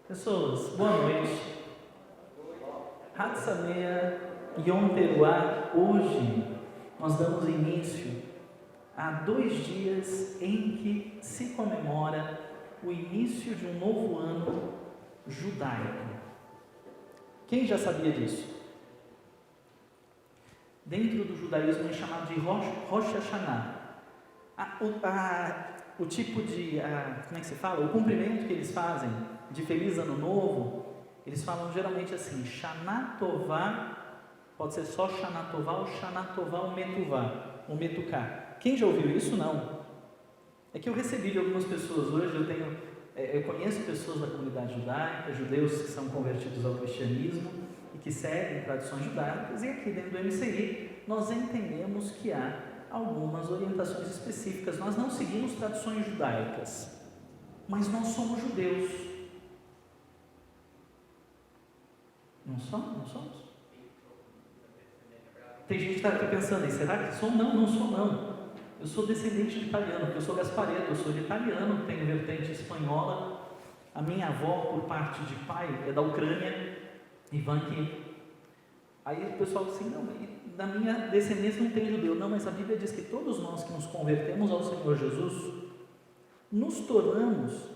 Pessoas, boa noite. Hatsamea Yom Teruah. Hoje nós damos início a 2 dias em que se comemora o início de um novo ano judaico. Quem já sabia disso? Dentro do judaísmo é chamado de Rosh Hashanah. O tipo de, como é que se fala? O cumprimento que eles fazem de Feliz Ano Novo, eles falam geralmente assim, Shana Tová, pode ser só Shana Tová ou Shana Tová ou Metuvá, ou Metuká. Quem já ouviu isso? Não. É que eu recebi de algumas pessoas hoje, eu conheço pessoas da comunidade judaica, judeus que são convertidos ao cristianismo e que seguem tradições judaicas, e aqui dentro do MCI nós entendemos que há algumas orientações específicas. Nós não seguimos tradições judaicas, mas nós somos judeus. Não somos? Não somos? Tem gente que está aqui pensando, será que sou? Não, não sou não. Eu sou descendente de italiano, porque eu sou Gasparetto, eu sou de italiano, tenho vertente espanhola. A minha avó, por parte de pai, é da Ucrânia, Ivanki. Aí o pessoal diz assim, não, da minha descendência não tem judeu. Não, mas a Bíblia diz que todos nós que nos convertemos ao Senhor Jesus, nos tornamos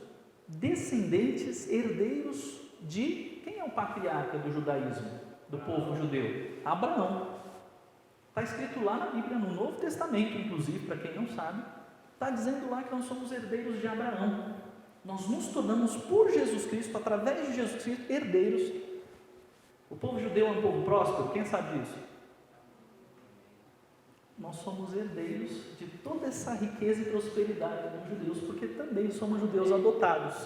descendentes, herdeiros de... Quem é o patriarca do judaísmo, do povo judeu? Abraão. Está escrito lá na Bíblia, no Novo Testamento, inclusive, para quem não sabe, está dizendo lá que nós somos herdeiros de Abraão. Nós nos tornamos, por Jesus Cristo, através de Jesus Cristo, herdeiros. O povo judeu é um povo próspero, quem sabe disso? Nós somos herdeiros de toda essa riqueza e prosperidade dos judeus, porque também somos judeus adotados.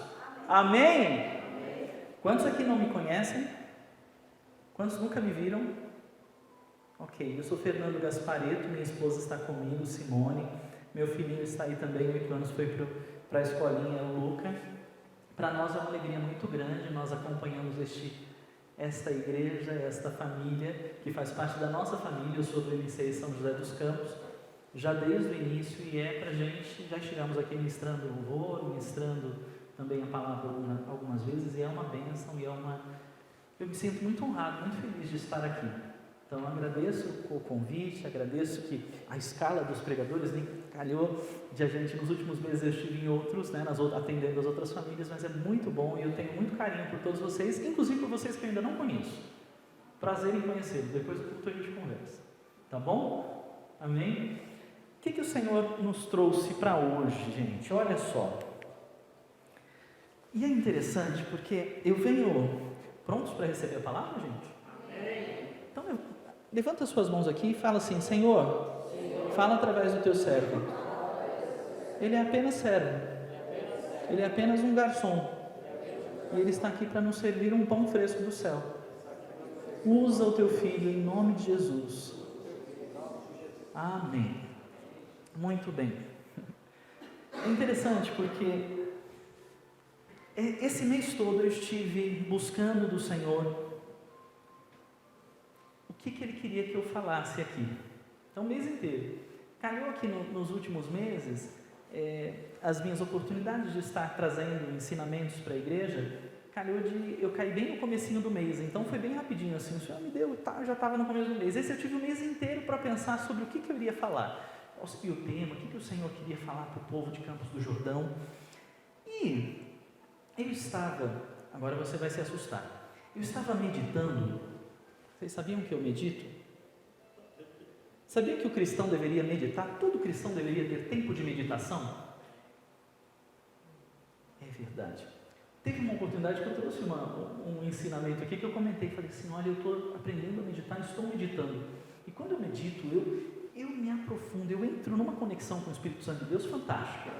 Amém? Quantos aqui não me conhecem? Quantos nunca me viram? Ok, eu sou Fernando Gasparetto, minha esposa está comigo, Simone, meu filhinho está aí também, 8 anos, foi para a escolinha, o Luca. Para nós é uma alegria muito grande, nós acompanhamos esta igreja, esta família, que faz parte da nossa família. Eu sou do MCI São José dos Campos, já desde o início, e para a gente, já estivemos aqui ministrando louvor, ministrando também a palavra algumas vezes, e é uma bênção, eu me sinto muito honrado, muito feliz de estar aqui. Então agradeço o convite, agradeço que a escala dos pregadores nem calhou de a gente, nos últimos meses eu estive em outros, atendendo as outras famílias, mas é muito bom e eu tenho muito carinho por todos vocês, inclusive por vocês que eu ainda não conheço. Prazer em conhecê-los, depois do culto a gente conversa, tá bom? Amém? O que o Senhor nos trouxe para hoje, gente? Olha só. E é interessante porque eu venho prontos para receber a palavra, gente? Então, levanta as suas mãos aqui e fala assim, Senhor, fala através do teu servo. Ele é apenas servo. Ele é apenas um garçom. E ele está aqui para nos servir um pão fresco do céu. Usa o teu filho em nome de Jesus. Amém. Muito bem. É interessante porque esse mês todo eu estive buscando do Senhor o que Ele queria que eu falasse aqui. Então, o mês inteiro. Calhou aqui nos últimos meses, as minhas oportunidades de estar trazendo ensinamentos para a igreja, calhou de eu cair bem no comecinho do mês. Então, foi bem rapidinho assim, o Senhor me deu, já estava no começo do mês. Esse eu tive o mês inteiro para pensar sobre o que eu iria falar. Qual seria o tema, o que o Senhor queria falar para o povo de Campos do Jordão. E eu estava, agora você vai se assustar, eu estava meditando. Vocês sabiam que eu medito? Sabia que o cristão deveria meditar? Todo cristão deveria ter tempo de meditação? É verdade. Teve uma oportunidade que eu trouxe um ensinamento aqui que eu comentei, falei assim, olha, eu estou aprendendo a meditar, estou meditando. E quando eu medito, eu me aprofundo, eu entro numa conexão com o Espírito Santo de Deus fantástica.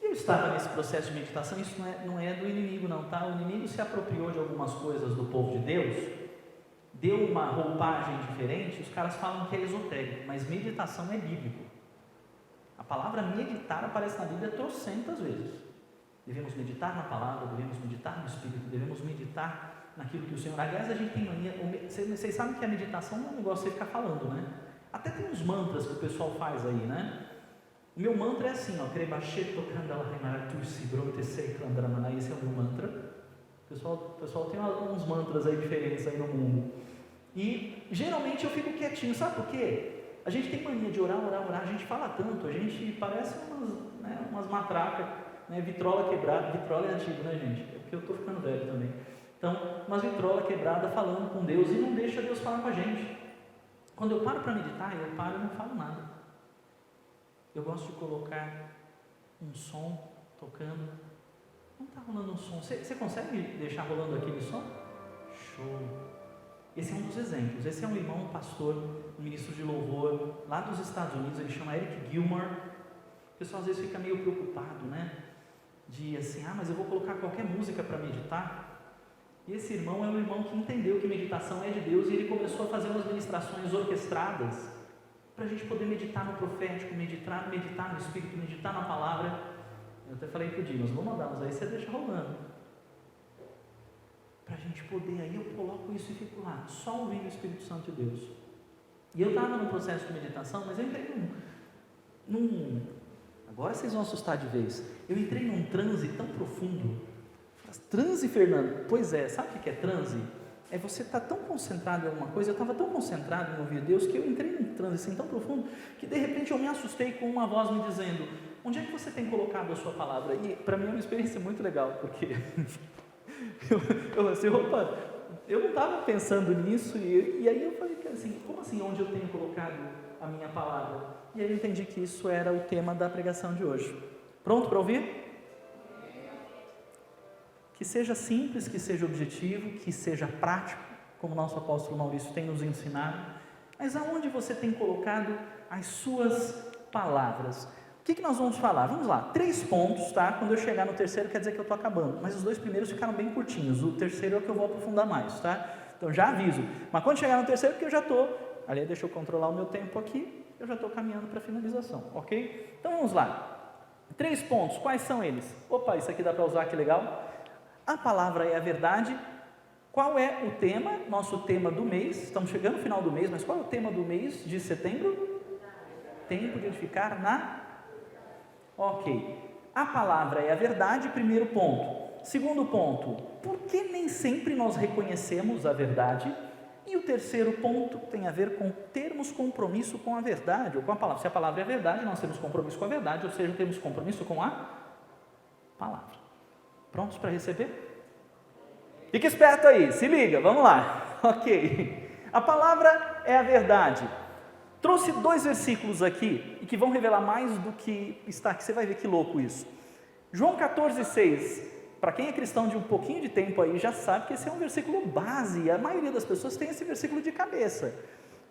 Eu estava nesse processo de meditação, isso não é do inimigo não, tá? O inimigo se apropriou de algumas coisas do povo de Deus, deu uma roupagem diferente, os caras falam que é esotérico, mas meditação é bíblico. A palavra meditar aparece na Bíblia 300 vezes. Devemos meditar na palavra, devemos meditar no Espírito, devemos meditar naquilo que o Senhor... Aliás, a gente tem mania... Vocês sabem que a meditação não é um negócio de você ficar falando, né? Até tem uns mantras que o pessoal faz aí, né? O meu mantra é assim, ó, esse é o meu mantra. O pessoal tem uns mantras aí diferentes aí no mundo. E geralmente eu fico quietinho, sabe por quê? A gente tem mania de orar, a gente fala tanto, a gente parece umas matracas, né? Vitrola quebrada, vitrola é antigo, né, gente? É porque eu estou ficando velho também. Então, umas vitrola quebrada falando com Deus e não deixa Deus falar com a gente. Quando eu paro para meditar, eu paro e não falo nada. Eu gosto de colocar um som tocando. Não está rolando um som. Você consegue deixar rolando aquele som? Show! Esse é um dos exemplos. Esse é um irmão, um pastor, um ministro de louvor, lá dos Estados Unidos, ele chama Eric Gilmore. O pessoal às vezes fica meio preocupado, né? De assim, mas eu vou colocar qualquer música para meditar. E esse irmão é um irmão que entendeu que meditação é de Deus e ele começou a fazer umas ministrações orquestradas para a gente poder meditar no profético, meditar no Espírito, meditar na palavra. Eu até falei para o Dimas, vamos mandar, mas aí você deixa rolando. Para a gente poder, aí eu coloco isso e fico lá, só ouvindo o Espírito Santo de Deus. E eu estava num processo de meditação, mas eu entrei agora vocês vão assustar de vez. Eu entrei num transe tão profundo. Transe, Fernando? Pois é, sabe o que é transe? É você estar tão concentrado em alguma coisa. Eu estava tão concentrado em ouvir Deus que eu entrei num transe assim tão profundo que de repente eu me assustei com uma voz me dizendo: onde é que você tem colocado a sua palavra? E para mim é uma experiência muito legal, porque eu não estava pensando nisso e aí eu falei assim, como assim, onde eu tenho colocado a minha palavra? E aí eu entendi que isso era o tema da pregação de hoje. Pronto para ouvir? Que seja simples, que seja objetivo, que seja prático, como o nosso apóstolo Maurício tem nos ensinado, mas aonde você tem colocado as suas palavras? O que nós vamos falar? Vamos lá, 3 pontos, tá? Quando eu chegar no terceiro quer dizer que eu estou acabando, mas os 2 primeiros ficaram bem curtinhos, o terceiro é o que eu vou aprofundar mais, tá? Então já aviso, mas quando chegar no terceiro, porque eu já estou, aliás, deixa eu controlar o meu tempo aqui, eu já estou caminhando para a finalização, ok? Então vamos lá, 3 pontos, quais são eles? Opa, isso aqui dá para usar, que legal. A palavra é a verdade. Qual é o tema? Nosso tema do mês. Estamos chegando no final do mês, mas qual é o tema do mês de setembro? Tempo de edificar na... Ok. A palavra é a verdade, primeiro ponto. Segundo ponto, por que nem sempre nós reconhecemos a verdade? E o terceiro ponto tem a ver com termos compromisso com a verdade, ou com a palavra. Se a palavra é a verdade, nós temos compromisso com a verdade, ou seja, temos compromisso com a palavra. Prontos para receber? Fique esperto aí, se liga, vamos lá. Ok. A palavra é a verdade. Trouxe 2 versículos aqui, e que vão revelar mais do que está aqui, você vai ver que louco isso. João 14,6, para quem é cristão de um pouquinho de tempo aí, já sabe que esse é um versículo base, a maioria das pessoas tem esse versículo de cabeça.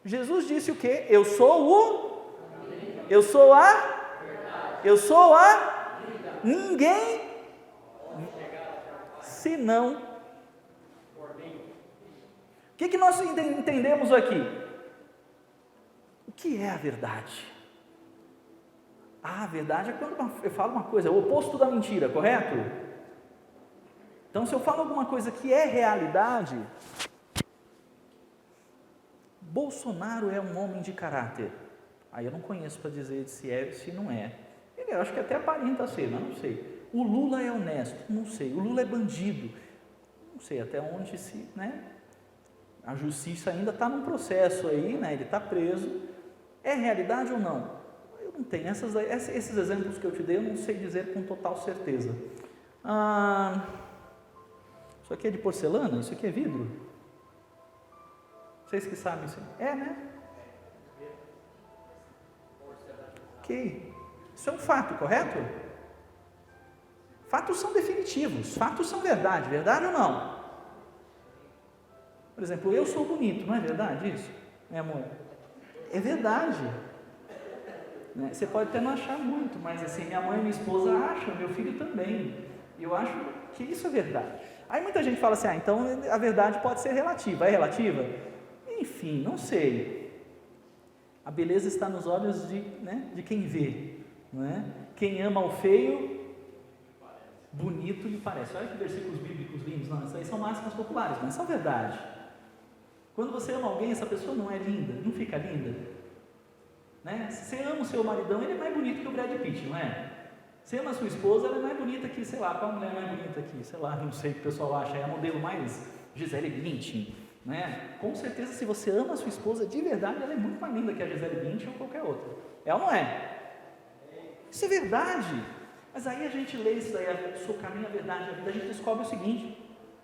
Jesus disse o quê? Eu sou a ninguém senão. O que nós entendemos aqui? O que é a verdade? A verdade é quando eu falo uma coisa, é o oposto da mentira, correto? Então, se eu falo alguma coisa que é realidade, Bolsonaro é um homem de caráter. Aí eu não conheço para dizer se é ou se não é. Eu acho que até aparenta ser, mas não sei. O Lula é honesto, não sei. O Lula é bandido, não sei até onde se, né? A justiça ainda está num processo aí, né? Ele está preso. É realidade ou não? Eu não tenho. Esses exemplos que eu te dei, eu não sei dizer com total certeza. Isso aqui é de porcelana? Isso aqui é vidro? Vocês que sabem isso? É, né? Ok. Isso é um fato, correto? Fatos são definitivos, fatos são verdade ou não? Por exemplo, eu sou bonito, não é verdade isso? Meu amor? É verdade. Você pode até não achar muito, mas assim, minha mãe e minha esposa acham, meu filho também. E eu acho que isso é verdade. Aí muita gente fala assim, então a verdade pode ser relativa. É relativa? Enfim, não sei. A beleza está nos olhos de quem vê. Não é? Quem ama o feio, bonito lhe parece. Olha que versículos bíblicos lindos. Não, isso aí são máximas populares, mas são verdade. Quando você ama alguém, essa pessoa não é linda, não fica linda. Né? Se você ama o seu maridão, ele é mais bonito que o Brad Pitt, não é? Você ama a sua esposa, ela é mais bonita que, sei lá, qual mulher é mais bonita aqui? Sei lá, não sei o que o pessoal acha, é a modelo mais Gisele Bündchen, né? Com certeza, se você ama a sua esposa de verdade, ela é muito mais linda que a Gisele Bündchen ou qualquer outra. É ou não é? Isso é verdade. Mas aí a gente lê isso daí, o caminho, a verdade, a vida, a gente descobre o seguinte,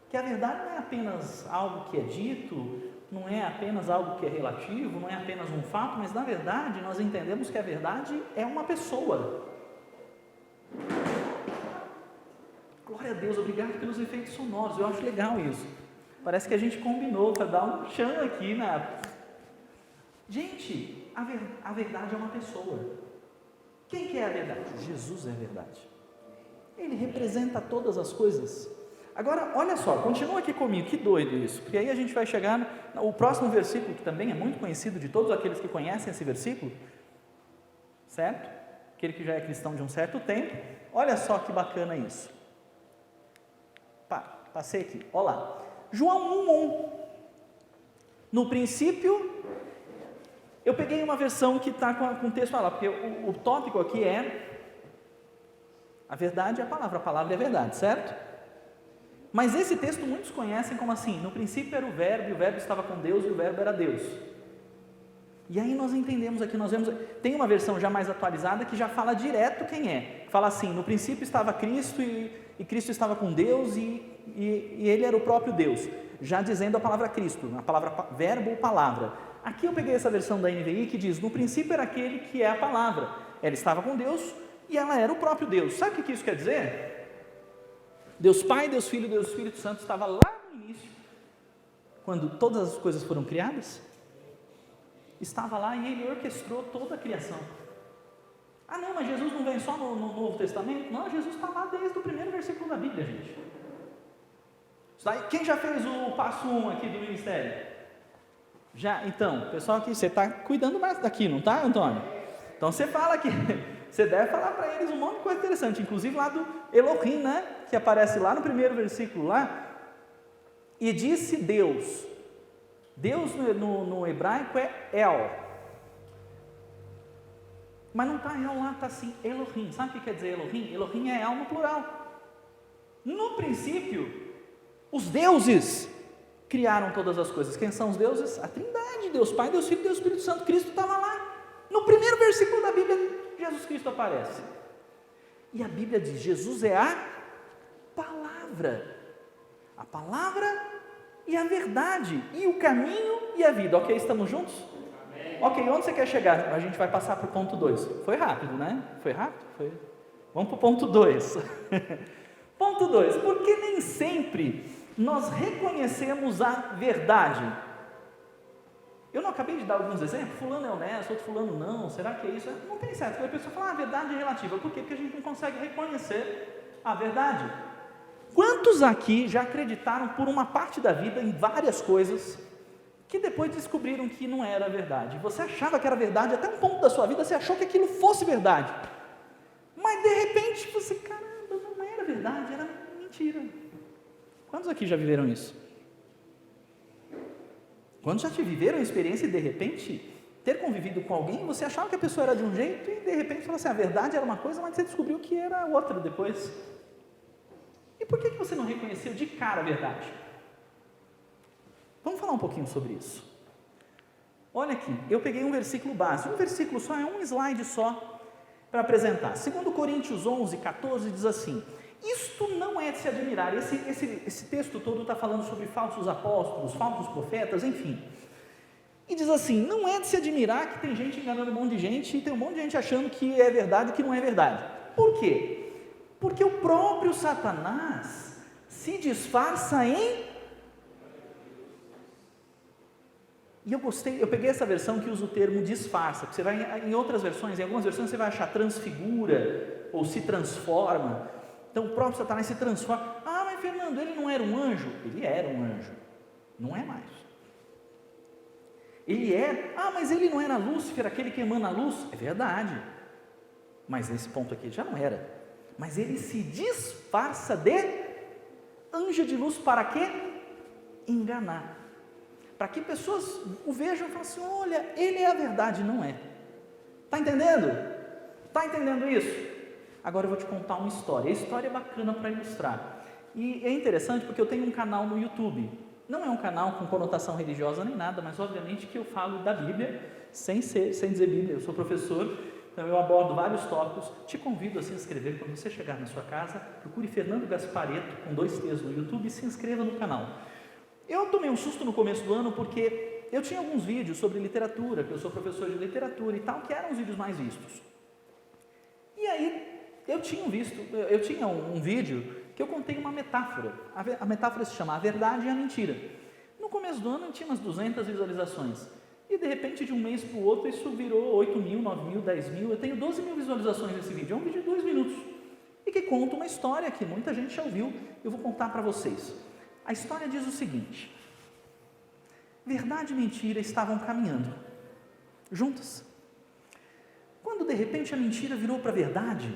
que a verdade não é apenas algo que é dito, não é apenas algo que é relativo, não é apenas um fato, mas na verdade nós entendemos que a verdade é uma pessoa. Glória a Deus, obrigado pelos efeitos sonoros, eu acho legal isso. Parece que a gente combinou para dar um chão aqui na... Gente, a verdade é uma pessoa. Quem que é a verdade? Jesus é a verdade. Ele representa todas as coisas. Agora, olha só, continua aqui comigo, que doido isso, porque aí a gente vai chegar no próximo versículo, que também é muito conhecido de todos aqueles que conhecem esse versículo, certo? Aquele que já é cristão de um certo tempo. Olha só que bacana isso. Passei aqui, olha lá. João 1:1. No princípio, eu peguei uma versão que está com o texto lá, porque o tópico aqui é a verdade é a palavra é a verdade, certo? Mas esse texto muitos conhecem como assim, no princípio era o verbo, e o verbo estava com Deus, e o verbo era Deus. E aí nós entendemos aqui, nós vemos, tem uma versão já mais atualizada que já fala direto quem é. Fala assim, no princípio estava Cristo, e Cristo estava com Deus, e Ele era o próprio Deus. Já dizendo a palavra Cristo, a palavra verbo ou palavra. Aqui eu peguei essa versão da NVI que diz, no princípio era aquele que é a palavra. Ela estava com Deus, e ela era o próprio Deus. Sabe o que isso quer dizer? Deus Pai, Deus Filho, Deus Espírito Santo estava lá no início, quando todas as coisas foram criadas, estava lá e Ele orquestrou toda a criação. Ah não, mas Jesus não vem só no Novo Testamento? Não, Jesus está lá desde o primeiro versículo da Bíblia, gente. Quem já fez o passo 1 aqui do ministério? Já? Então, pessoal aqui, você está cuidando mais daqui, não está, Antônio? Então você fala aqui, você deve falar para eles um monte de coisa interessante, inclusive lá do Elohim, né? Que aparece lá no primeiro versículo lá, e disse Deus. Deus no hebraico é El, mas não está El lá, está assim Elohim. Sabe o que quer dizer Elohim? Elohim é El no plural. No princípio, os deuses criaram todas as coisas. Quem são os deuses? A Trindade, Deus Pai, Deus Filho, Deus Espírito Santo. Cristo estava lá. No primeiro versículo da Bíblia, Jesus Cristo aparece. E a Bíblia diz, Jesus é a palavra. A palavra e a verdade, e o caminho e a vida. Ok, estamos juntos? Amém. Ok, onde você quer chegar? A gente vai passar para o ponto 2. Foi rápido, né? Foi rápido? Foi. Vamos para o ponto 2. Ponto 2, porque nem sempre nós reconhecemos a verdade. Eu não acabei de dar alguns exemplos? Fulano é honesto, outro fulano não, será que é isso? Não tem certo, porque a pessoa fala, a verdade é relativa. Por quê? Porque a gente não consegue reconhecer a verdade. Quantos aqui já acreditaram por uma parte da vida em várias coisas que depois descobriram que não era verdade? Você achava que era verdade, até um ponto da sua vida você achou que aquilo fosse verdade, mas de repente você, caramba, não era verdade, era mentira. Quantos aqui já viveram isso? Quantos já viveram a experiência e de repente ter convivido com alguém, você achava que a pessoa era de um jeito e de repente falou assim, a verdade era uma coisa, mas você descobriu que era outra depois? E por que você não reconheceu de cara a verdade? Vamos falar um pouquinho sobre isso. Olha aqui, eu peguei um versículo básico, um versículo só, é um slide só para apresentar. 2 Coríntios 11:14 diz assim, isto não é de se admirar, esse texto todo está falando sobre falsos apóstolos, falsos profetas, enfim. E diz assim, não é de se admirar que tem gente enganando um monte de gente, e tem um monte de gente achando que é verdade e que não é verdade. Por quê? Porque o próprio Satanás se disfarça em... E eu peguei essa versão que usa o termo disfarça, porque você vai, em outras versões, em algumas versões você vai achar transfigura, ou se transforma. Então o próprio Satanás se transforma. Ah, mas Fernando, ele não era um anjo? Ele era um anjo, não é mais. Ele é, mas ele não era Lúcifer, aquele que emana a luz? É verdade, mas nesse ponto aqui já não era. Mas ele se disfarça de anjo de luz para quê? Enganar. Para que pessoas o vejam e falem assim, olha, ele é a verdade, não é. Está entendendo? Está entendendo isso? Agora eu vou te contar uma história. A história é bacana para ilustrar. E é interessante porque eu tenho um canal no YouTube. Não é um canal com conotação religiosa nem nada, mas obviamente que eu falo da Bíblia, sem dizer Bíblia. Eu sou professor, então eu abordo vários tópicos. Te convido a se inscrever quando você chegar na sua casa. Procure Fernando Gasparetto, com 2 T's no YouTube, e se inscreva no canal. Eu tomei um susto no começo do ano porque eu tinha alguns vídeos sobre literatura, que eu sou professor de literatura e tal, que eram os vídeos mais vistos. E aí eu tinha um vídeo que eu contei uma metáfora. A metáfora se chama A Verdade e a Mentira. No começo do ano eu tinha umas 200 visualizações. E de repente, de um mês para o outro, isso virou 8 mil, 9 mil, 10 mil. Eu tenho 12 mil visualizações nesse vídeo. É um vídeo de 2 minutos. E que conta uma história que muita gente já ouviu. Eu vou contar para vocês. A história diz o seguinte: verdade e mentira estavam caminhando juntas. Quando de repente a mentira virou para a verdade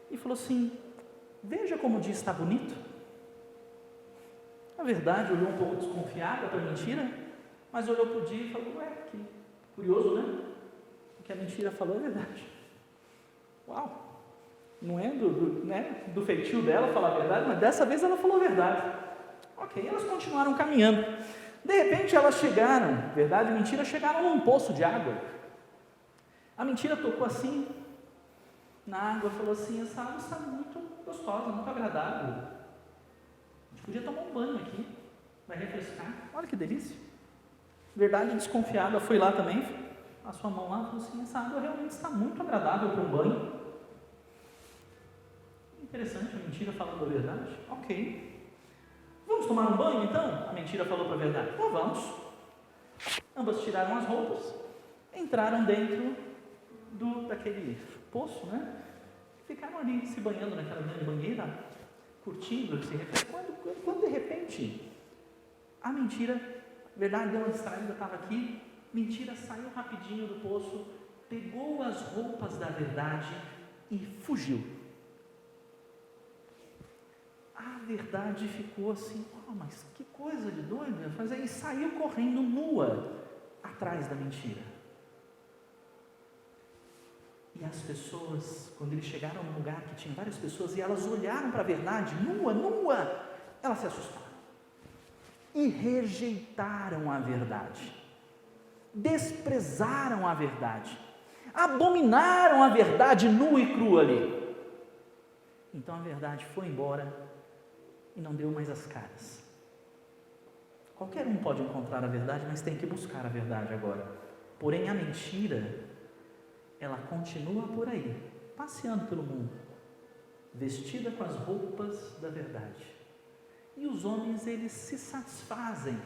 e falou assim: veja como o dia está bonito. A verdade olhou um pouco desconfiada para a mentira, mas olhou para o dia e falou: ué, que curioso, né? O que a mentira falou é verdade. Uau! Não é do feitio dela falar a verdade, mas dessa vez ela falou a verdade. Ok, elas continuaram caminhando. De repente elas chegaram, verdade e mentira, chegaram num poço de água. A mentira tocou assim na água e falou assim: essa água está muito gostosa, muito agradável. A gente podia tomar um banho aqui, vai refrescar. Olha que delícia. Verdade desconfiada foi lá também, a sua mão lá, falou assim: essa água realmente está muito agradável para um banho. Interessante, a mentira falando a verdade. Ok. Vamos tomar um banho então? A mentira falou para a verdade. Então vamos. Ambas tiraram as roupas, entraram dentro daquele poço, né? Ficaram ali se banhando naquela grande banheira, curtindo, se refrescando. Quando de repente a mentira, verdade, deu uma distraída, estava aqui, mentira saiu rapidinho do poço, pegou as roupas da verdade e fugiu. A verdade ficou assim: oh, mas que coisa de doida, e saiu correndo nua atrás da mentira. E as pessoas, quando eles chegaram num lugar que tinha várias pessoas, e elas olharam para a verdade, nua, elas se assustaram. E rejeitaram a verdade. Desprezaram a verdade. Abominaram a verdade nua e crua ali. Então a verdade foi embora e não deu mais as caras. Qualquer um pode encontrar a verdade, mas tem que buscar a verdade agora. Porém a mentira, ela continua por aí, passeando pelo mundo, vestida com as roupas da verdade. E os homens, eles se satisfazem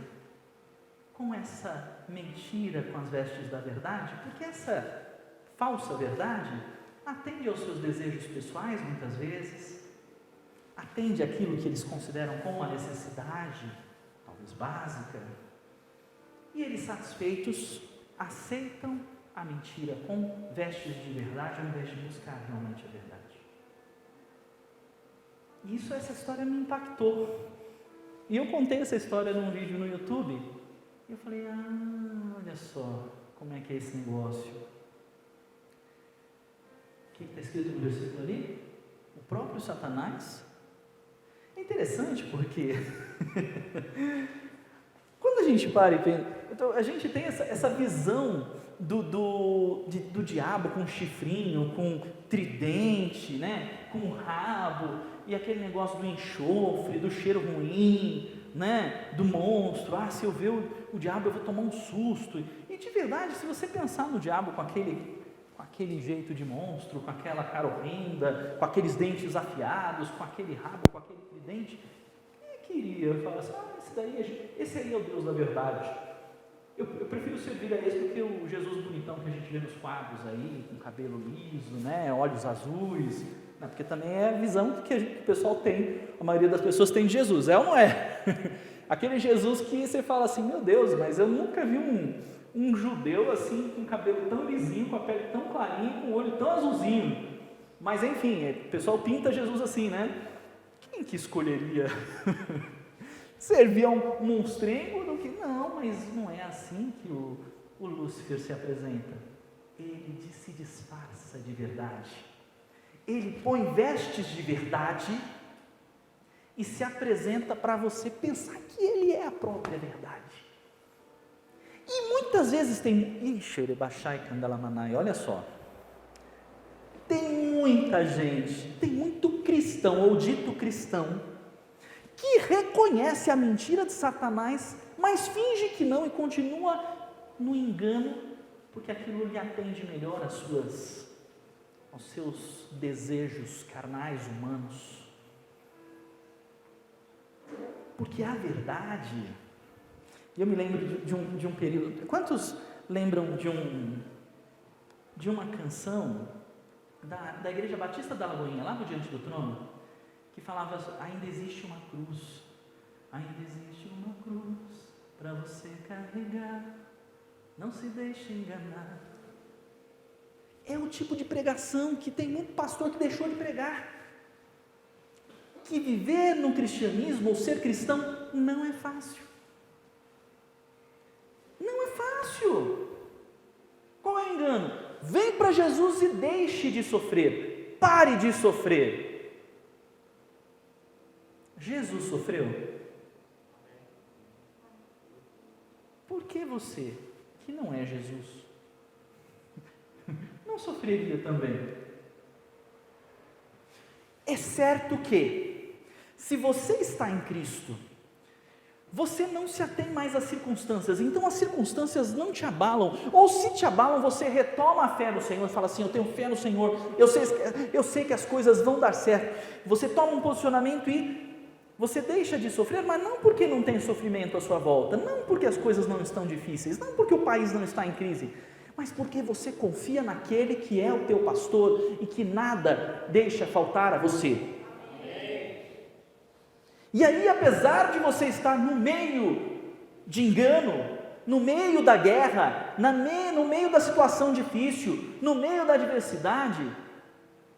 com essa mentira com as vestes da verdade, porque essa falsa verdade atende aos seus desejos pessoais, muitas vezes, atende àquilo que eles consideram como uma necessidade, talvez básica, e eles, satisfeitos, aceitam a mentira com vestes de verdade, ao invés de buscar realmente a verdade. E essa história me impactou. E eu contei essa história num vídeo no YouTube, e eu falei: olha só como é que é esse negócio. O que está escrito no versículo ali? O próprio Satanás. É interessante porque quando a gente para e pensa, então, a gente tem essa visão do diabo com chifrinho, com tridente, né? Com rabo, e aquele negócio do enxofre, do cheiro ruim, né? Do monstro. Se eu ver o diabo eu vou tomar um susto. E de verdade, se você pensar no diabo com aquele jeito de monstro, com aquela cara horrenda, com aqueles dentes afiados, com aquele rabo, com aquele tridente, quem queria falar assim: esse aí é o Deus da verdade. Eu prefiro servir a esse do que o Jesus bonitão que a gente vê nos quadros aí, com cabelo liso, né, olhos azuis, né, porque também é a visão que o pessoal tem, a maioria das pessoas tem de Jesus, é ou não é? Aquele Jesus que você fala assim: meu Deus, mas eu nunca vi um judeu assim, com cabelo tão lisinho, com a pele tão clarinha, com o olho tão azulzinho. Mas enfim, o pessoal pinta Jesus assim, né? Quem que escolheria servir a um monstrengo do que... Não, mas não é assim que o Lúcifer se apresenta. Ele se disfarça de verdade. Ele põe vestes de verdade e se apresenta para você pensar que Ele é a própria verdade. E muitas vezes tem... olha só. Tem muita gente, tem muito cristão ou dito cristão que reconhece a mentira de Satanás, mas finge que não e continua no engano, porque aquilo lhe atende melhor aos seus desejos carnais, humanos. Porque a verdade, eu me lembro de um período, quantos lembram de uma canção da Igreja Batista da Lagoinha, lá no Diante do Trono, que falava, ainda existe uma cruz para você carregar, não se deixe enganar. É o tipo de pregação que tem muito pastor que deixou de pregar, que viver no cristianismo ou ser cristão não é fácil. Não é fácil. Qual é o engano? Vem para Jesus e deixe de sofrer, pare de sofrer. Jesus sofreu? Por que você, que não é Jesus, não sofreria também? É certo que, se você está em Cristo, você não se atém mais às circunstâncias, então as circunstâncias não te abalam, ou se te abalam, você retoma a fé no Senhor, fala assim, eu tenho fé no Senhor, eu sei que as coisas vão dar certo, você toma um posicionamento e você deixa de sofrer, mas não porque não tem sofrimento à sua volta, não porque as coisas não estão difíceis, não porque o país não está em crise, mas porque você confia naquele que é o teu pastor e que nada deixa faltar a você. E aí, apesar de você estar no meio de engano, no meio da guerra, no meio da situação difícil, no meio da adversidade,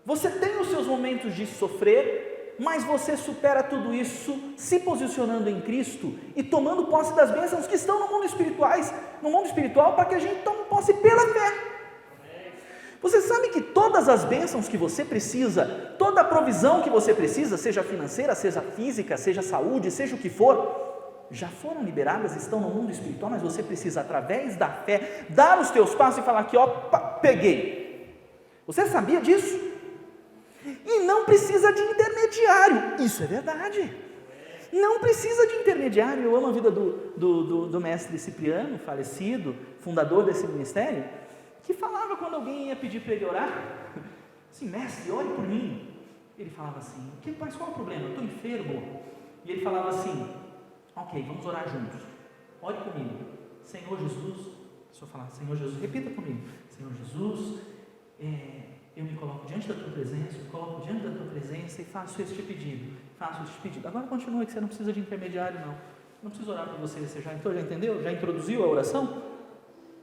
você tem os seus momentos de sofrer, mas você supera tudo isso se posicionando em Cristo e tomando posse das bênçãos que estão no mundo espiritual, para que a gente tome posse pela fé. Você sabe que todas as bênçãos que você precisa, toda a provisão que você precisa, seja financeira, seja física, seja saúde, seja o que for, já foram liberadas, estão no mundo espiritual, mas você precisa, através da fé, dar os teus passos e falar aqui, ó, peguei. Você sabia disso? E não precisa de intermediário, isso é verdade. Não precisa de intermediário. Eu amo a vida do mestre Cipriano, falecido, fundador desse ministério, que falava quando alguém ia pedir para ele orar, assim, mestre, ore por mim. Ele falava assim, mas qual é o problema? Eu estou enfermo. E ele falava assim, ok, vamos orar juntos. Ore comigo. Senhor Jesus, o senhor falava, Senhor Jesus, repita comigo. Senhor Jesus, eu me coloco diante da tua presença, e faço este pedido. Agora continue, que você não precisa de intermediário, não. Não precisa orar por você, você já entendeu? Já introduziu a oração?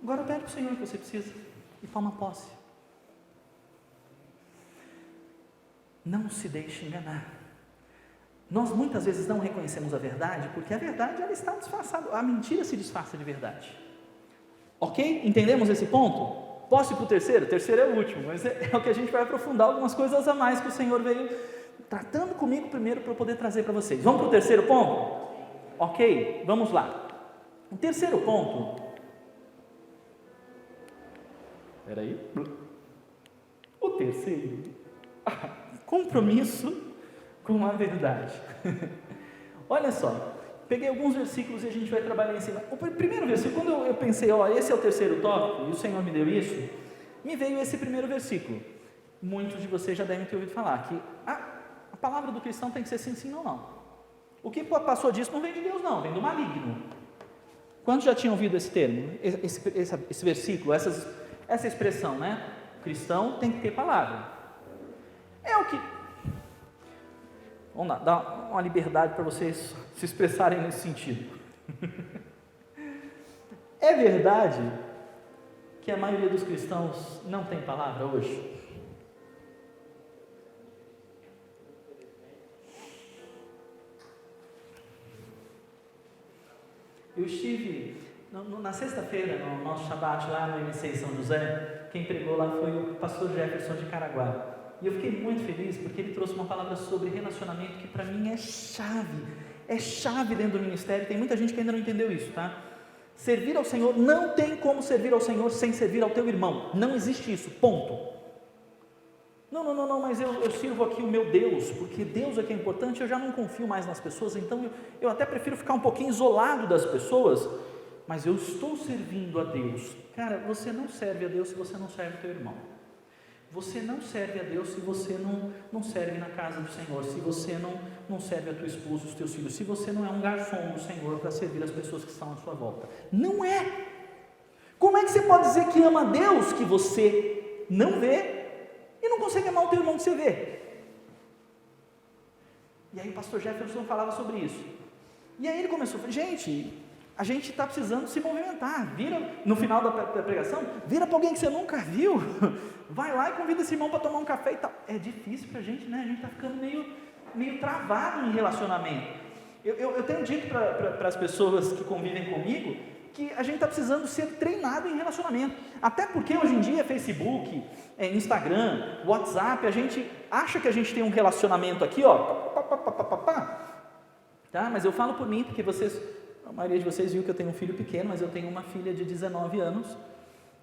Agora pede para o Senhor que você precisa e toma posse. Não se deixe enganar. Nós muitas vezes não reconhecemos a verdade, porque a verdade ela está disfarçada, a mentira se disfarça de verdade. Ok? Entendemos esse ponto? Posso ir para o terceiro? O terceiro é o último, mas é o que a gente vai aprofundar algumas coisas a mais que o Senhor veio tratando comigo primeiro para eu poder trazer para vocês. Vamos para o terceiro ponto? Ok, vamos lá. O terceiro ponto, o terceiro, compromisso com a verdade. Olha só, peguei alguns versículos e a gente vai trabalhar em cima. O primeiro versículo, quando eu pensei, esse é o terceiro tópico, e o Senhor me deu isso, me veio esse primeiro versículo. Muitos de vocês já devem ter ouvido falar que a palavra do cristão tem que ser sim, sim, não, não. O que passou disso não vem de Deus, não, vem do maligno. Quantos já tinham ouvido esse termo, esse versículo, essa expressão, né? O cristão tem que ter palavra. É o que... Vamos lá, dá uma liberdade para vocês se expressarem nesse sentido. É verdade que a maioria dos cristãos não tem palavra hoje? Eu estive na sexta-feira, no nosso Shabat lá no MC São José. Quem pregou lá foi o pastor Jefferson de Caraguá. E eu fiquei muito feliz porque ele trouxe uma palavra sobre relacionamento que para mim é chave dentro do ministério. Tem muita gente que ainda não entendeu isso, tá? Servir ao Senhor, não tem como servir ao Senhor sem servir ao teu irmão, não existe isso, ponto. Não, mas eu sirvo aqui o meu Deus, porque Deus é que é importante, eu já não confio mais nas pessoas, então eu até prefiro ficar um pouquinho isolado das pessoas, mas eu estou servindo a Deus. Cara, você não serve a Deus se você não serve o teu irmão. Você não serve a Deus se você não serve na casa do Senhor, se você não serve a tua esposa, os teus filhos, se você não é um garçom do Senhor para servir as pessoas que estão à sua volta. Não é. Como é que você pode dizer que ama a Deus que você não vê e não consegue amar o teu irmão que você vê? E aí o pastor Jefferson falava sobre isso. E aí ele começou, gente, a gente está precisando se movimentar. Vira, no final da pregação, vira para alguém que você nunca viu, vai lá e convida esse irmão para tomar um café e tal. É difícil para a gente, né? A gente está ficando meio travado em relacionamento. Eu tenho dito para as pessoas que convivem comigo que a gente está precisando ser treinado em relacionamento. Até porque hoje em dia Facebook, Instagram, WhatsApp, a gente acha que a gente tem um relacionamento aqui, ó, tá? Mas eu falo por mim, porque a maioria de vocês viu que eu tenho um filho pequeno, mas eu tenho uma filha de 19 anos,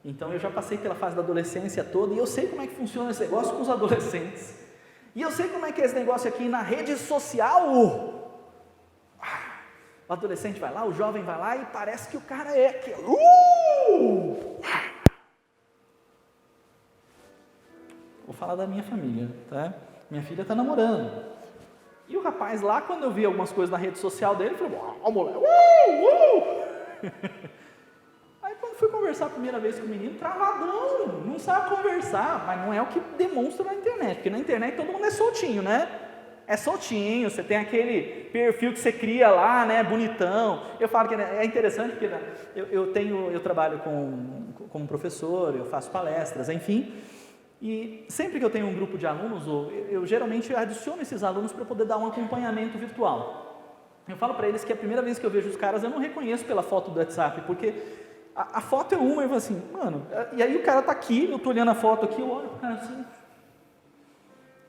então eu já passei pela fase da adolescência toda, e eu sei como é que funciona esse negócio com os adolescentes, e eu sei como é que é esse negócio aqui na rede social. O adolescente vai lá, o jovem vai lá, e parece que o cara é aquilo. Vou falar da minha família, tá? Minha filha está namorando. E o rapaz lá, quando eu vi algumas coisas na rede social dele, falou, ó, mulher, Aí quando fui conversar a primeira vez com o menino, travadão, não sabe conversar, mas não é o que demonstra na internet, porque na internet todo mundo é soltinho, né? É soltinho, você tem aquele perfil que você cria lá, né, bonitão. Eu falo que é interessante, porque eu trabalho como professor, eu faço palestras, enfim. E sempre que eu tenho um grupo de alunos, eu geralmente adiciono esses alunos para poder dar um acompanhamento virtual. Eu falo para eles que a primeira vez que eu vejo os caras, eu não reconheço pela foto do WhatsApp, porque a foto é uma, eu falo assim, mano, e aí o cara tá aqui, eu tô olhando a foto aqui, eu olho pro cara assim,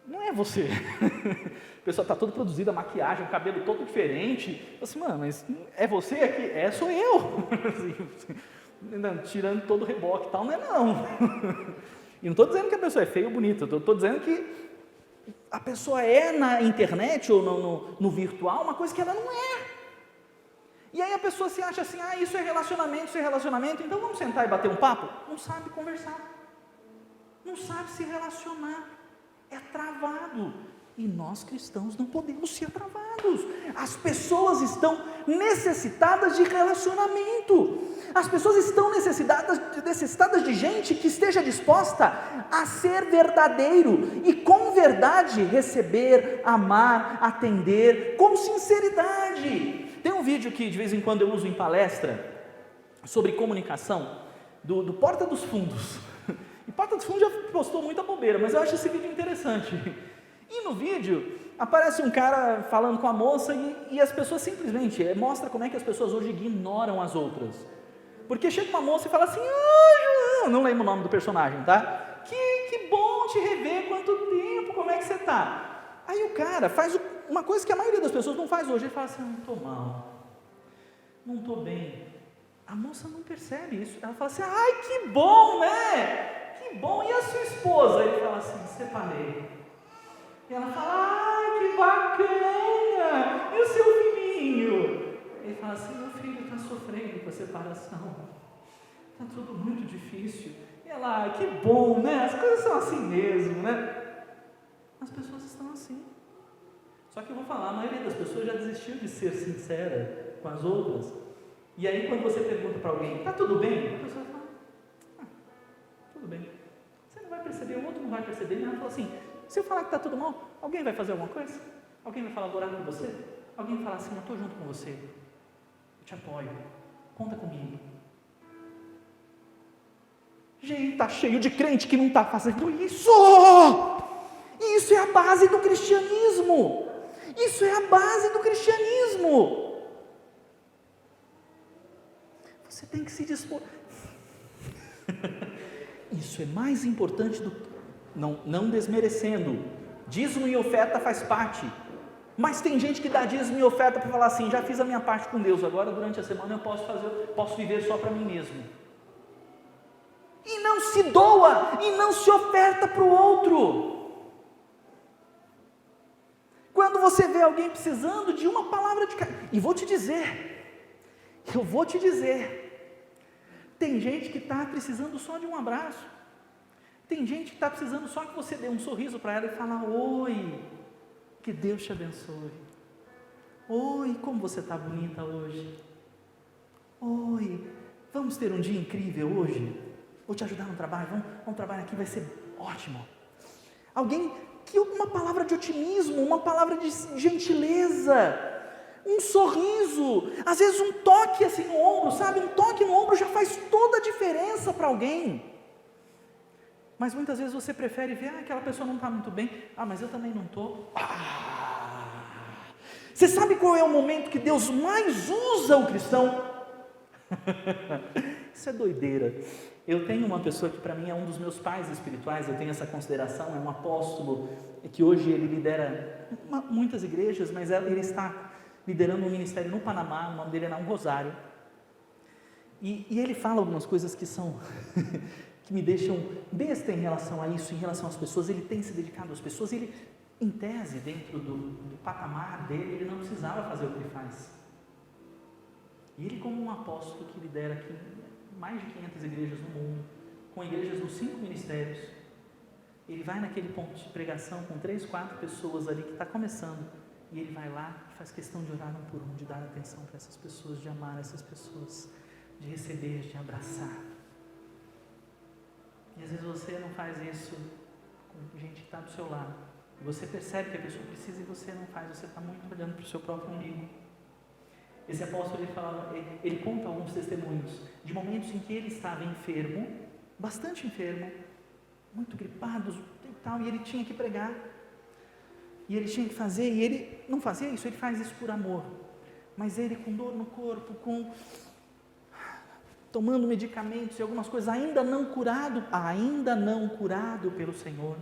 não é você. A pessoa tá toda produzida, maquiagem, o cabelo todo diferente, eu assim, mano, mas é você aqui? Sou eu. Tirando todo o reboque e tal, não é não. E não estou dizendo que a pessoa é feia ou bonita, estou dizendo que a pessoa é na internet ou no virtual uma coisa que ela não é. E aí a pessoa se acha assim, isso é relacionamento, então vamos sentar e bater um papo? Não sabe conversar, não sabe se relacionar, é travado. E nós cristãos não podemos ser travados. As pessoas estão necessitadas de relacionamento. As pessoas estão necessitadas de gente que esteja disposta a ser verdadeiro e com verdade receber, amar, atender, com sinceridade. Tem um vídeo que de vez em quando eu uso em palestra sobre comunicação do Porta dos Fundos. E Porta dos Fundos já postou muita bobeira, mas eu acho esse vídeo interessante. E no vídeo aparece um cara falando com a moça e as pessoas simplesmente mostra como é que as pessoas hoje ignoram as outras. Porque chega uma moça e fala assim, João, não lembro o nome do personagem, tá? Que bom te rever, quanto tempo, como é que você tá? Aí o cara faz uma coisa que a maioria das pessoas não faz hoje, ele fala assim, não estou mal, não estou bem. A moça não percebe isso, ela fala assim, que bom, né? Que bom, e a sua esposa? Ele fala assim, separei. E ela fala, que bacana, e o seu filhinho? Ele fala assim, meu filho está sofrendo com a separação, está tudo muito difícil. E ela, que bom, né? As coisas são assim mesmo, né? As pessoas estão assim. Só que eu vou falar, a maioria das pessoas já desistiu de ser sincera com as outras. E aí quando você pergunta para alguém, está tudo bem? A pessoa fala, tudo bem. Você não vai perceber, o outro não vai perceber. E ela fala assim, se eu falar que está tudo mal, alguém vai fazer alguma coisa? Alguém vai falar, orar com você? Alguém vai falar assim, eu estou junto com você, eu te apoio, conta comigo. Gente, está cheio de crente que não está fazendo isso. Isso é a base do cristianismo. Isso é a base do cristianismo. Você tem que se dispor. Isso é mais importante do que... não desmerecendo, dízimo e oferta faz parte, mas tem gente que dá dízimo e oferta para falar assim, já fiz a minha parte com Deus, agora durante a semana eu posso viver só para mim mesmo, e não se doa, e não se oferta para o outro. Quando você vê alguém precisando de uma palavra de carinho, e eu vou te dizer, tem gente que está precisando só de um abraço, tem gente que está precisando só que você dê um sorriso para ela e fala, oi, que Deus te abençoe, oi, como você está bonita hoje, oi, vamos ter um dia incrível hoje, vou te ajudar no trabalho, vamos trabalhar aqui, vai ser ótimo. Alguém que uma palavra de otimismo, uma palavra de gentileza, um sorriso, às vezes um toque assim no ombro, sabe? Um toque no ombro já faz toda a diferença para alguém. Mas muitas vezes você prefere ver, aquela pessoa não está muito bem, mas eu também não estou. Você sabe qual é o momento que Deus mais usa o cristão? Isso é doideira. Eu tenho uma pessoa que para mim é um dos meus pais espirituais, eu tenho essa consideração, é um apóstolo, que hoje ele lidera muitas igrejas, mas ele está liderando um ministério no Panamá, o nome dele é Naum Rosário, e ele fala algumas coisas que são, que me deixam besta em relação a isso, em relação às pessoas. Ele tem se dedicado às pessoas, ele, em tese, dentro do patamar dele, ele não precisava fazer o que ele faz, e ele como um apóstolo que lidera aqui mais de 500 igrejas no mundo, com igrejas nos 5 ministérios, ele vai naquele ponto de pregação com 3, 4 pessoas ali que está começando, e ele vai lá e faz questão de orar um por um, de dar atenção para essas pessoas, de amar essas pessoas, de receber, de abraçar. E às vezes você não faz isso com gente que está do seu lado, e você percebe que a pessoa precisa e você não faz, você está muito olhando para o seu próprio umbigo. Esse apóstolo, ele conta alguns testemunhos de momentos em que ele estava enfermo, bastante enfermo, muito gripado e tal, e ele tinha que pregar, e ele tinha que fazer, e ele não fazia isso, ele faz isso por amor, mas ele com dor no corpo, tomando medicamentos e algumas coisas, ainda não curado pelo Senhor,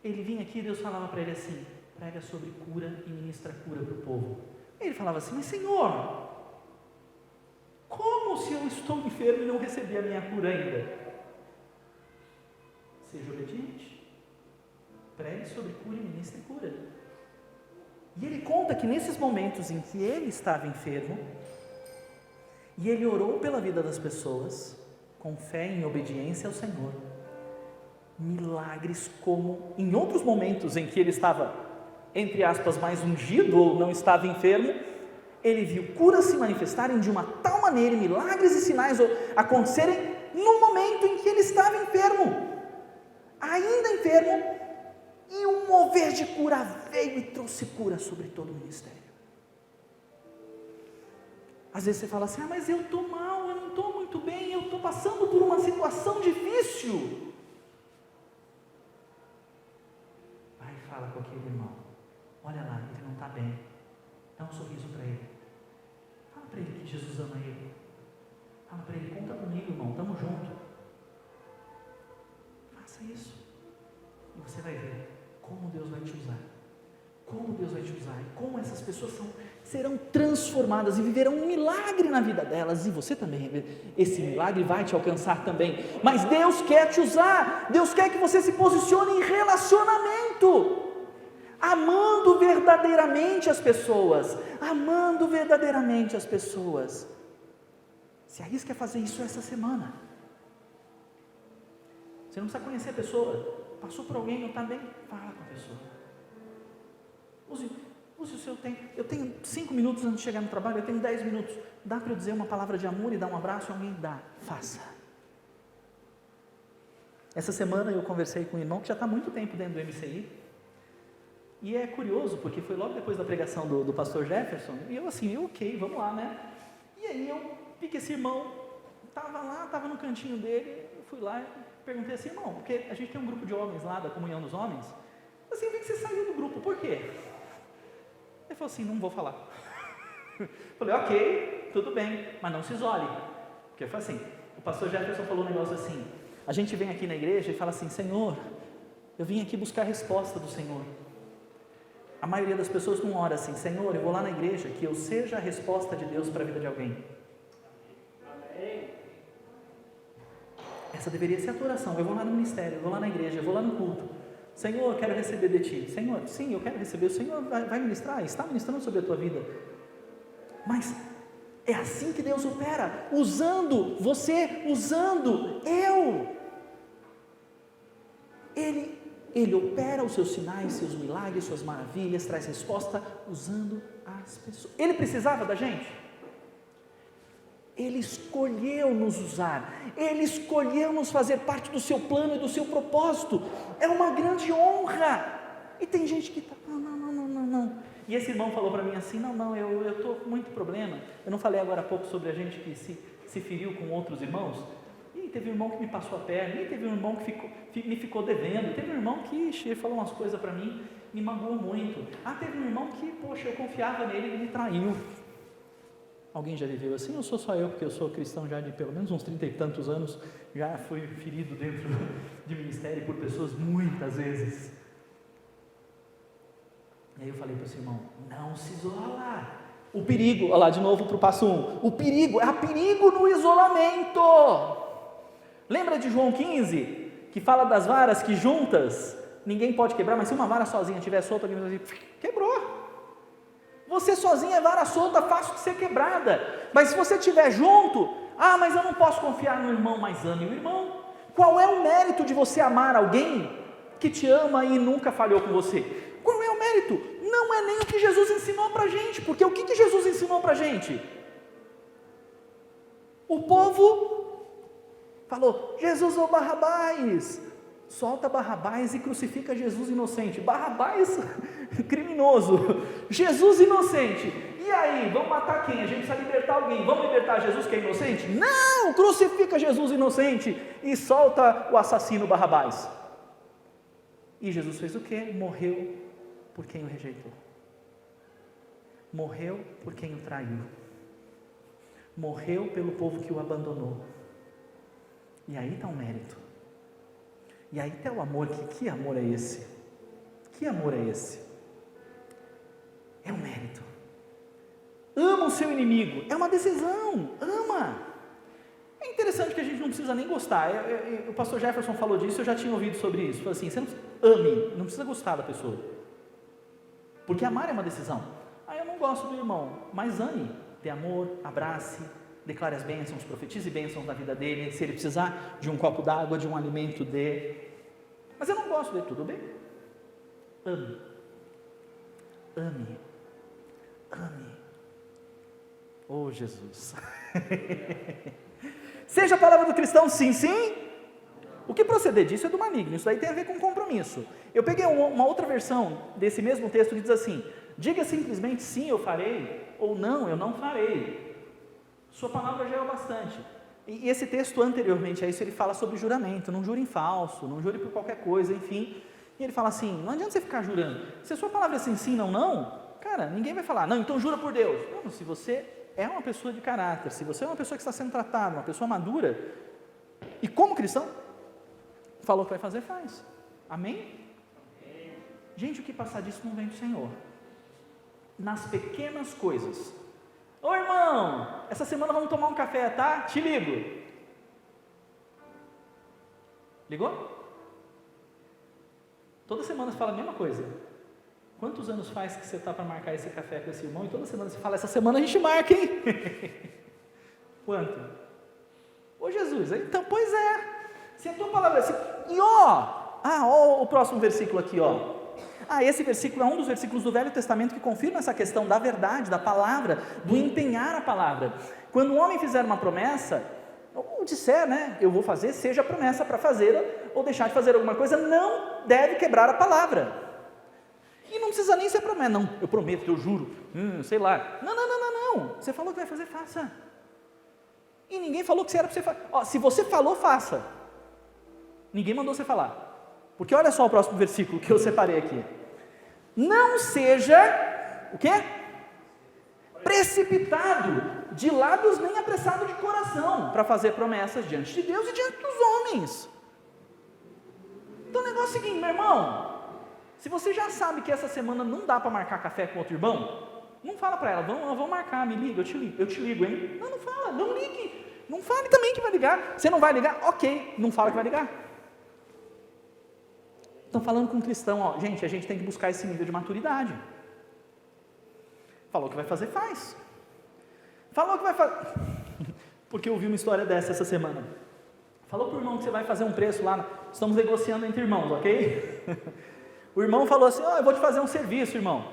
ele vinha aqui e Deus falava para ele assim, prega sobre cura e ministra cura para o povo. Ele falava assim, mas Senhor, como se eu estou enfermo e não recebi a minha cura ainda? Seja obediente, pregue sobre cura e ministre cura. E ele conta que nesses momentos em que ele estava enfermo, e ele orou pela vida das pessoas, com fé e em obediência ao Senhor, milagres como em outros momentos em que ele estava, entre aspas, mais ungido ou não estava enfermo, ele viu curas se manifestarem de uma tal maneira, milagres e sinais acontecerem no momento em que ele estava enfermo, ainda enfermo, e um mover de cura veio e trouxe cura sobre todo o ministério. Às vezes você fala assim, mas eu estou mal, eu não estou muito bem, eu estou passando por uma situação difícil. Vai e fala com aquele irmão, olha lá, ele não está bem, dá um sorriso para ele, fala para ele que Jesus ama ele, fala para ele, conta comigo irmão, estamos juntos, faça isso, e você vai ver como Deus vai te usar, e como essas pessoas serão transformadas e viverão um milagre na vida delas, e você também, esse milagre vai te alcançar também, mas Deus quer te usar, Deus quer que você se posicione em relacionamento, amando verdadeiramente as pessoas, se arrisca a fazer isso essa semana, você não precisa conhecer a pessoa, passou por alguém, não está bem, fala com a pessoa, use o seu tempo, eu tenho 5 minutos antes de chegar no trabalho, eu tenho 10 minutos, dá para eu dizer uma palavra de amor e dar um abraço a alguém? Dá, faça. Essa semana eu conversei com um irmão que já está há muito tempo dentro do MCI, e é curioso, porque foi logo depois da pregação do pastor Jefferson, e eu assim, ok, vamos lá, né? E aí eu vi que esse irmão estava no cantinho dele, eu fui lá e perguntei assim, irmão, porque a gente tem um grupo de homens lá, da comunhão dos homens, assim, eu vi que você saiu do grupo, por quê? Ele falou assim, não vou falar. Falei, ok, tudo bem, mas não se isole, porque foi assim, o pastor Jefferson falou um negócio assim, A gente vem aqui na igreja e fala assim: Senhor, eu vim aqui buscar a resposta do Senhor. A maioria das pessoas não ora assim: Senhor, eu vou lá na igreja, que eu seja a resposta de Deus para a vida de alguém. Essa deveria ser a tua oração. Eu vou lá no ministério, eu vou lá na igreja, eu vou lá no culto. Senhor, eu quero receber de ti. Senhor, sim, eu quero receber. O Senhor vai ministrar, está ministrando sobre a tua vida. Mas é assim que Deus opera, usando você, usando eu. Ele opera os seus sinais, seus milagres, suas maravilhas, traz resposta usando as pessoas. Ele precisava da gente? Ele escolheu nos usar, Ele escolheu nos fazer parte do seu plano e do seu propósito. É uma grande honra. E tem gente que está, não. E esse irmão falou para mim assim: não, eu estou com muito problema. Eu não falei agora há pouco sobre a gente que se feriu com outros irmãos? E teve um irmão que me passou a perna, e teve um irmão que me ficou devendo, teve um irmão que falou umas coisas para mim, me magoou muito. Teve um irmão que, poxa, eu confiava nele e ele me traiu. Alguém já viveu assim? Ou sou só eu, porque eu sou cristão já de pelo menos uns 30 e tantos anos, já fui ferido dentro de ministério por pessoas muitas vezes. E aí eu falei para esse irmão: não se isola. O perigo, olha lá de novo para o passo 1, o perigo, há perigo no isolamento. Lembra de João 15, que fala das varas que juntas ninguém pode quebrar, mas se uma vara sozinha estiver solta, alguém vai dizer: quebrou. Você sozinho é vara solta, fácil de ser quebrada. Mas se você estiver junto, mas eu não posso confiar no irmão, mas ame o irmão. Qual é o mérito de você amar alguém que te ama e nunca falhou com você? Qual é o mérito? Não é nem o que Jesus ensinou para a gente, porque o que Jesus ensinou para a gente? O povo falou: Jesus ou Barrabás? Solta Barrabás e crucifica Jesus inocente. Barrabás, criminoso. Jesus inocente. E aí, vamos matar quem? A gente precisa libertar alguém. Vamos libertar Jesus que é inocente? Não, crucifica Jesus inocente e solta o assassino Barrabás. E Jesus fez o quê? Morreu por quem o rejeitou. Morreu por quem o traiu. Morreu pelo povo que o abandonou. E aí está o mérito. E aí está o amor. Que amor é esse? Que amor é esse? É um mérito. Ama o seu inimigo. É uma decisão. Ama. É interessante que a gente não precisa nem gostar. O pastor Jefferson falou disso, eu já tinha ouvido sobre isso. Falou assim: você não ame, não precisa gostar da pessoa. Porque amar é uma decisão. Eu não gosto do irmão, mas ame. Dê amor, abrace, declare as bênçãos, profetize bênçãos na vida dele. Se ele precisar de um copo d'água, de um alimento, dê. Mas eu não gosto dele, tudo bem? Ame. Ame. Ame. Oh, Jesus. Seja a palavra do cristão sim, sim. O que proceder disso é do maligno. Isso daí tem a ver com compromisso. Eu peguei uma outra versão desse mesmo texto que diz assim: diga simplesmente sim, eu farei, ou não, eu não farei. Sua palavra já é o bastante. E esse texto anteriormente a isso, ele fala sobre juramento. Não jure em falso, não jure por qualquer coisa, enfim. E ele fala assim: não adianta você ficar jurando. Se a sua palavra é sim, sim, não, não, cara, ninguém vai falar: não, então jura por Deus. Não, se você é uma pessoa de caráter, se você é uma pessoa que está sendo tratada, uma pessoa madura, e como cristão, falou que vai fazer, faz. Amém? Gente, o que passar disso não vem do Senhor. Nas pequenas coisas. Ô irmão, essa semana vamos tomar um café, tá? Te ligo. Ligou? Toda semana você fala a mesma coisa. Quantos anos faz que você está para marcar esse café com esse irmão? E toda semana você fala: essa semana a gente marca, hein? Quanto? Ô Jesus, então, pois é. Se a tua palavra é assim, e ó o próximo versículo aqui, ó. Esse versículo é um dos versículos do Velho Testamento que confirma essa questão da verdade, da palavra, do empenhar a palavra. Quando um homem fizer uma promessa, ou disser, né, eu vou fazer, seja a promessa para fazê-la, ou deixar de fazer alguma coisa, não deve quebrar a palavra. E não precisa nem ser promessa, não, eu prometo, eu juro, sei lá. Não, você falou que vai fazer, faça. E ninguém falou que você era para você fazer. Se você falou, faça. Ninguém mandou você falar. Porque olha só o próximo versículo que eu separei aqui. Não seja, o quê? Precipitado de lábios nem apressado de coração, para fazer promessas diante de Deus e diante dos homens. negócio é o seguinte, meu irmão, se você já sabe que essa semana não dá para marcar café com outro irmão, não fala para ela, vamos marcar, me liga, eu te ligo, hein? Não fala, não ligue, não fale também que vai ligar, você não vai ligar, ok, não fala que vai ligar. Estão falando com um cristão, ó, gente, a gente tem que buscar esse nível de maturidade. Falou que vai fazer, faz. Falou que vai fazer, porque eu ouvi uma história dessa essa semana. Falou para o irmão que você vai fazer um preço lá, estamos negociando entre irmãos, ok? O irmão falou assim, eu vou te fazer um serviço, irmão,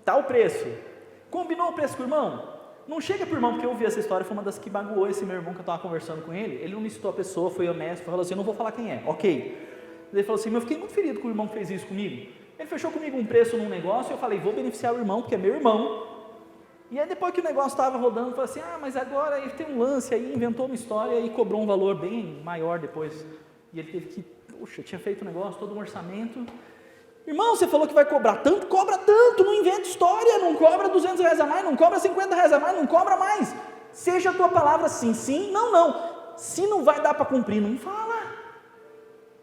tal preço. Combinou o preço com o irmão? Não chega para o irmão, porque eu ouvi essa história, foi uma das que magoou esse meu irmão que eu estava conversando com ele. Ele não me citou a pessoa, foi honesto, falou assim, eu não vou falar quem é, ok. Ele falou assim, eu fiquei muito ferido com o irmão que fez isso comigo. Ele fechou comigo um preço num negócio, eu falei, vou beneficiar o irmão, porque é meu irmão. E aí depois que o negócio estava rodando, eu falei assim, mas agora ele tem um lance aí, inventou uma história e cobrou um valor bem maior depois. E ele teve que, poxa, tinha feito um negócio, todo um orçamento. Irmão, você falou que vai cobrar tanto, cobra tanto, não inventa história, não cobra R$200 a mais, não cobra R$50 a mais, não cobra mais. Seja a tua palavra sim, sim, não, não. Se não vai dar para cumprir, não fala.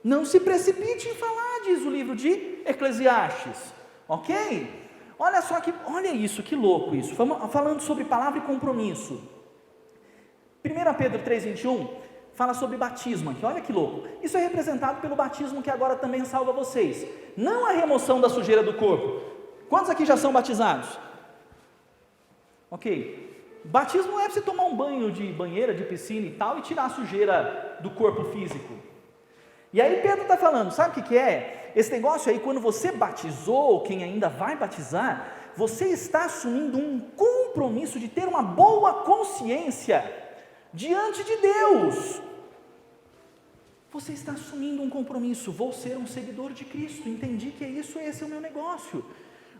Não se precipite em falar, diz o livro de Eclesiastes, ok? Olha só, olha isso, que louco isso, falando sobre palavra e compromisso. 1 Pedro 3,21 fala sobre batismo aqui, olha que louco. Isso é representado pelo batismo que agora também salva vocês. Não a remoção da sujeira do corpo. Quantos aqui já são batizados? Ok. Batismo não é para você tomar um banho de banheira, de piscina e tal, e tirar a sujeira do corpo físico. E aí Pedro está falando, sabe o que é? Esse negócio aí, quando você batizou, quem ainda vai batizar, você está assumindo um compromisso de ter uma boa consciência diante de Deus. Você está assumindo um compromisso, vou ser um seguidor de Cristo, entendi que é isso, esse é o meu negócio.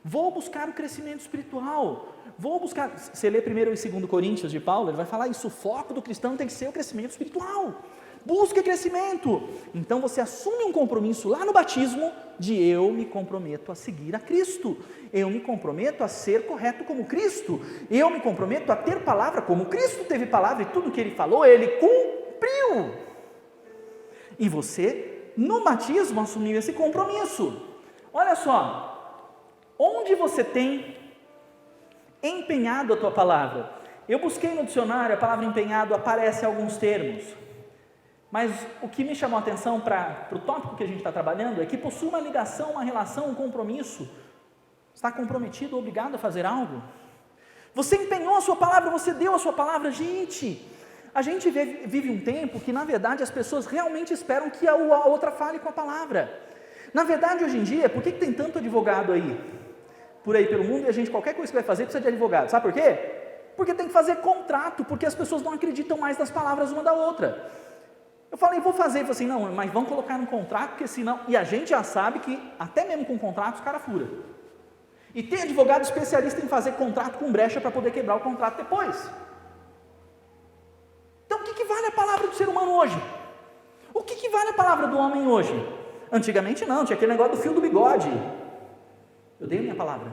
Vou buscar o crescimento espiritual, vou buscar, você lê 1 e 2 Coríntios de Paulo, ele vai falar isso, o foco do cristão tem que ser o crescimento espiritual. Busque crescimento. Então você assume um compromisso lá no batismo de eu me comprometo a seguir a Cristo, eu me comprometo a ser correto como Cristo, eu me comprometo a ter palavra como Cristo teve palavra e tudo que ele falou, ele cumpriu. E você, no batismo, assumiu esse compromisso. Olha só, onde você tem empenhado a tua palavra? Eu busquei no dicionário, a palavra empenhado aparece em alguns termos. Mas o que me chamou a atenção para o tópico que a gente está trabalhando é que possui uma ligação, uma relação, um compromisso. Está comprometido, obrigado a fazer algo? Você empenhou a sua palavra, você deu a sua palavra. Gente, a gente vive um tempo que, na verdade, as pessoas realmente esperam que a outra fale com a palavra. Na verdade, hoje em dia, por que tem tanto advogado aí? Por aí pelo mundo, e a gente, qualquer coisa que vai fazer, precisa de advogado. Sabe por quê? Porque tem que fazer contrato, porque as pessoas não acreditam mais nas palavras uma da outra. Eu falei, vou fazer, ele falou assim, não, mas vamos colocar no contrato, porque senão, e a gente já sabe que, até mesmo com contrato, os caras furam. E tem advogado especialista em fazer contrato com brecha para poder quebrar o contrato depois. Então, o que vale a palavra do ser humano hoje? O que vale a palavra do homem hoje? Antigamente não, tinha aquele negócio do fio do bigode. Eu dei a minha palavra.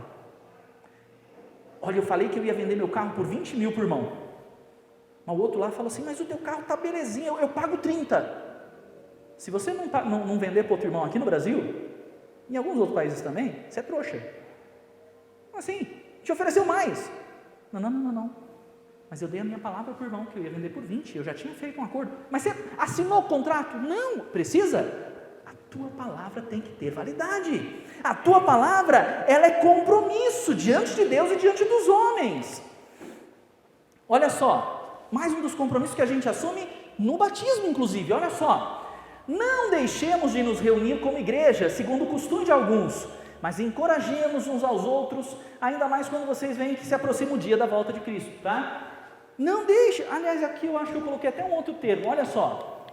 Olha, eu falei que eu ia vender meu carro por 20 mil por irmão. Mas o outro lá falou assim, mas o teu carro está belezinha, eu pago 30. Se você não vender para outro irmão aqui no Brasil, em alguns outros países também, você é trouxa. Assim, te ofereceu mais. Não. Mas eu dei a minha palavra para o irmão, que eu ia vender por 20, eu já tinha feito um acordo. Mas você assinou o contrato? Não, precisa? A tua palavra tem que ter validade. A tua palavra, ela é compromisso diante de Deus e diante dos homens. Olha só, mais um dos compromissos que a gente assume no batismo, inclusive, olha só. Não deixemos de nos reunir como igreja, segundo o costume de alguns, mas encorajemos uns aos outros, ainda mais quando vocês veem que se aproxima o dia da volta de Cristo, tá? Não deixe, aliás, aqui eu acho que eu coloquei até um outro termo, olha só.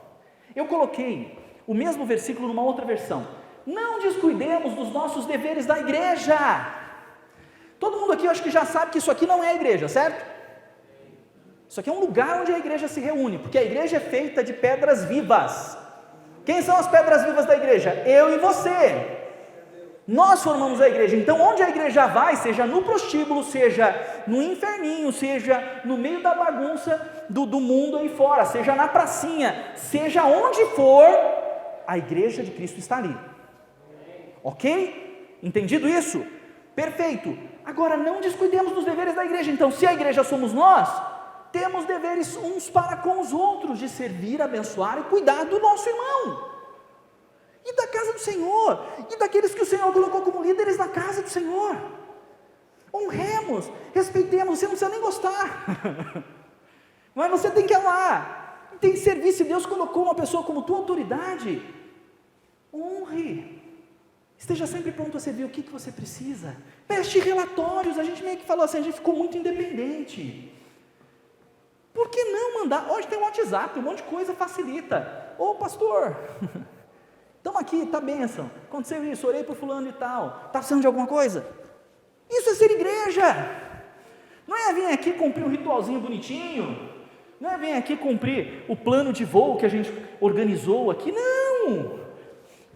Eu coloquei o mesmo versículo numa outra versão. Não descuidemos dos nossos deveres da igreja. Todo mundo aqui, eu acho que já sabe que isso aqui não é a igreja, certo? Isso aqui é um lugar onde a igreja se reúne, porque a igreja é feita de pedras vivas. Quem são as pedras vivas da igreja? Eu e você. Nós formamos a igreja. Então, onde a igreja vai, seja no prostíbulo, seja no inferninho, seja no meio da bagunça do mundo aí fora, seja na pracinha, seja onde for, a igreja de Cristo está ali. Ok? Entendido isso? Perfeito. Agora não descuidemos dos deveres da igreja. Então, se a igreja somos nós, temos deveres uns para com os outros, de servir, abençoar e cuidar do nosso irmão, e da casa do Senhor, e daqueles que o Senhor colocou como líderes na casa do Senhor. Honremos, respeitemos. Você não precisa nem gostar, mas você tem que amar, tem que servir. Se Deus colocou uma pessoa como tua autoridade, honre, esteja sempre pronto a servir. O que você precisa? Preste relatórios. A gente meio que falou assim, a gente ficou muito independente. Por que não mandar? Hoje tem o WhatsApp, um monte de coisa facilita. Ô pastor, estamos aqui, está bênção, aconteceu isso, orei por fulano e tal, está precisando de alguma coisa? Isso é ser igreja. Não é vir aqui cumprir um ritualzinho bonitinho, não é vir aqui cumprir o plano de voo que a gente organizou aqui, não.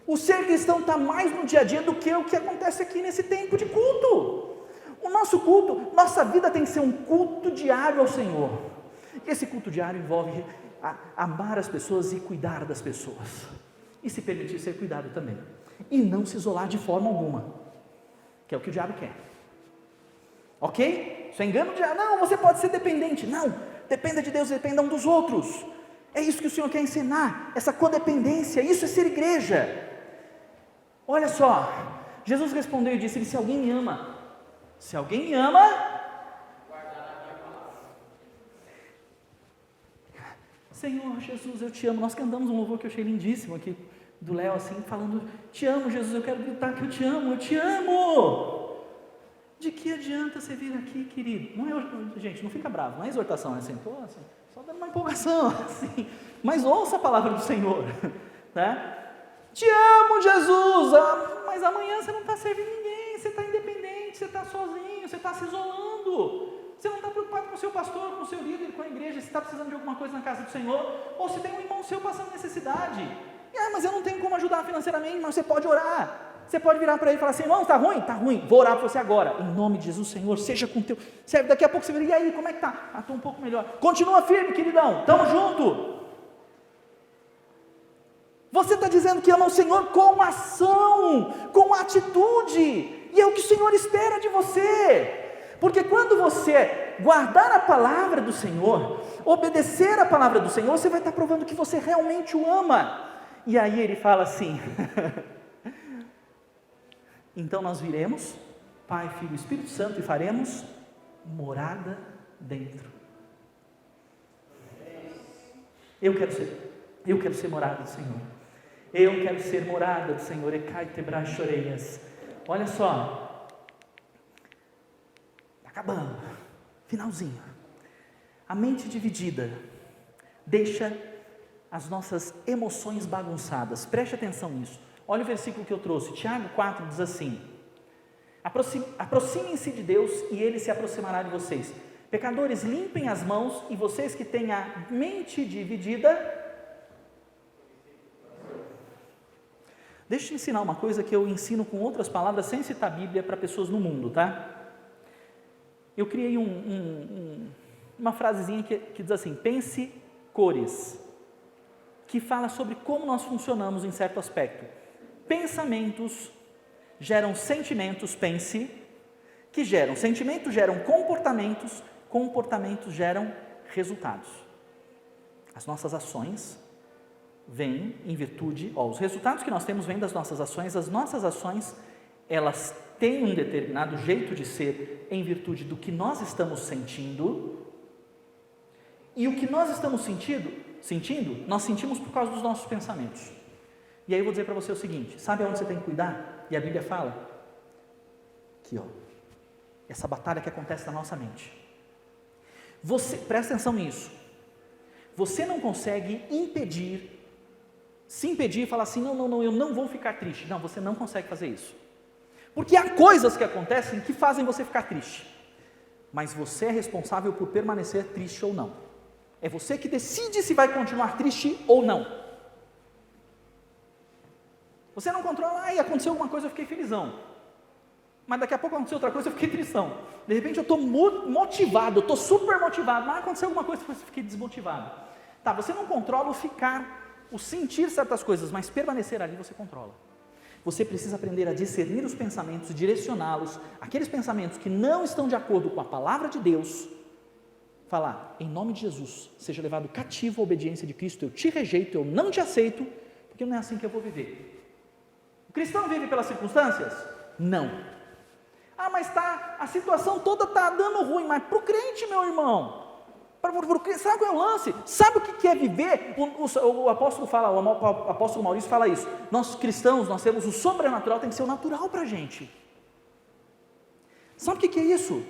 O ser cristão está mais no dia a dia do que o que acontece aqui nesse tempo de culto. O nosso culto, nossa vida tem que ser um culto diário ao Senhor. Esse culto diário envolve amar as pessoas e cuidar das pessoas, e se permitir ser cuidado também, e não se isolar de forma alguma, que é o que o diabo quer. Ok? Isso é engano do diabo. Não, você pode ser dependente. Não, dependa de Deus, dependa um dos outros. É isso que o Senhor quer ensinar, essa codependência. Isso é ser igreja. Olha só, Jesus respondeu e disse: se alguém me ama, Senhor Jesus, eu te amo. Nós cantamos um louvor que eu achei lindíssimo aqui, do Léo, assim, falando: te amo, Jesus, eu quero gritar que eu te amo. De que adianta você vir aqui, querido? Não é, gente, não fica bravo, não é exortação, é assim, só dando uma empolgação, assim, mas ouça a palavra do Senhor, né? Te amo, Jesus, mas amanhã você não está servindo ninguém, você está independente, você está sozinho, você está se isolando, você não está preocupado com o seu pastor, com o seu líder, com a igreja, se está precisando de alguma coisa na casa do Senhor, ou se tem um irmão seu passando necessidade. Mas eu não tenho como ajudar financeiramente. Mas você pode orar, você pode virar para ele e falar assim: irmão, está ruim? Está ruim, vou orar para você agora, em nome de Jesus. Senhor, seja com teu, daqui a pouco você vira: e aí, como é que está? Estou um pouco melhor. Continua firme, queridão, estamos juntos. Você está dizendo que ama o Senhor com ação, com atitude, e é o que o Senhor espera de você, porque quando você guardar a palavra do Senhor, obedecer a palavra do Senhor, você vai estar provando que você realmente o ama. E aí ele fala assim: então nós viremos, Pai, Filho e Espírito Santo, e faremos morada dentro. Eu quero ser morada do Senhor. Eu quero ser morada do Senhor. Olha só, está acabando, finalzinho. A mente dividida deixa as nossas emoções bagunçadas. Preste atenção nisso. Olha o versículo que eu trouxe, Tiago 4 diz assim: aproximem-se de Deus e Ele se aproximará de vocês. Pecadores, limpem as mãos, e vocês que têm a mente dividida. Deixa eu te ensinar uma coisa que eu ensino com outras palavras, sem citar a Bíblia, para pessoas no mundo, tá? Eu criei uma frasezinha que diz assim: pense cores, que fala sobre como nós funcionamos em certo aspecto. Pensamentos geram sentimentos, pense, que geram sentimentos, geram comportamentos, comportamentos geram resultados. As nossas ações vêm em virtude, os resultados que nós temos vêm das nossas ações. As nossas ações, elas têm um determinado jeito de ser em virtude do que nós estamos sentindo, e o que nós estamos sentindo, nós sentimos por causa dos nossos pensamentos. E aí eu vou dizer para você o seguinte: sabe aonde você tem que cuidar? E a Bíblia fala, aqui essa batalha que acontece na nossa mente. Presta atenção nisso, você não consegue se impedir e falar assim: não, eu não vou ficar triste. Não, você não consegue fazer isso, porque há coisas que acontecem que fazem você ficar triste, mas você é responsável por permanecer triste ou não. É você que decide se vai continuar triste ou não. Você não controla: aconteceu alguma coisa, eu fiquei felizão, mas daqui a pouco aconteceu outra coisa, eu fiquei tristão. De repente eu estou motivado, eu estou super motivado, mas aconteceu alguma coisa, eu fiquei desmotivado. Tá, você não controla o sentir certas coisas, mas permanecer ali você controla. Você precisa aprender a discernir os pensamentos e direcioná-los, aqueles pensamentos que não estão de acordo com a palavra de Deus. Falar, em nome de Jesus, seja levado cativo à obediência de Cristo, eu te rejeito, eu não te aceito, porque não é assim que eu vou viver. O cristão vive pelas circunstâncias? Não. Mas a situação toda está dando ruim, mas para o crente, meu irmão, sabe qual é o lance? Sabe o que é viver? O apóstolo fala, o apóstolo Maurício fala isso, nós cristãos, nós temos o sobrenatural, tem que ser o natural para a gente. Sabe o que é isso?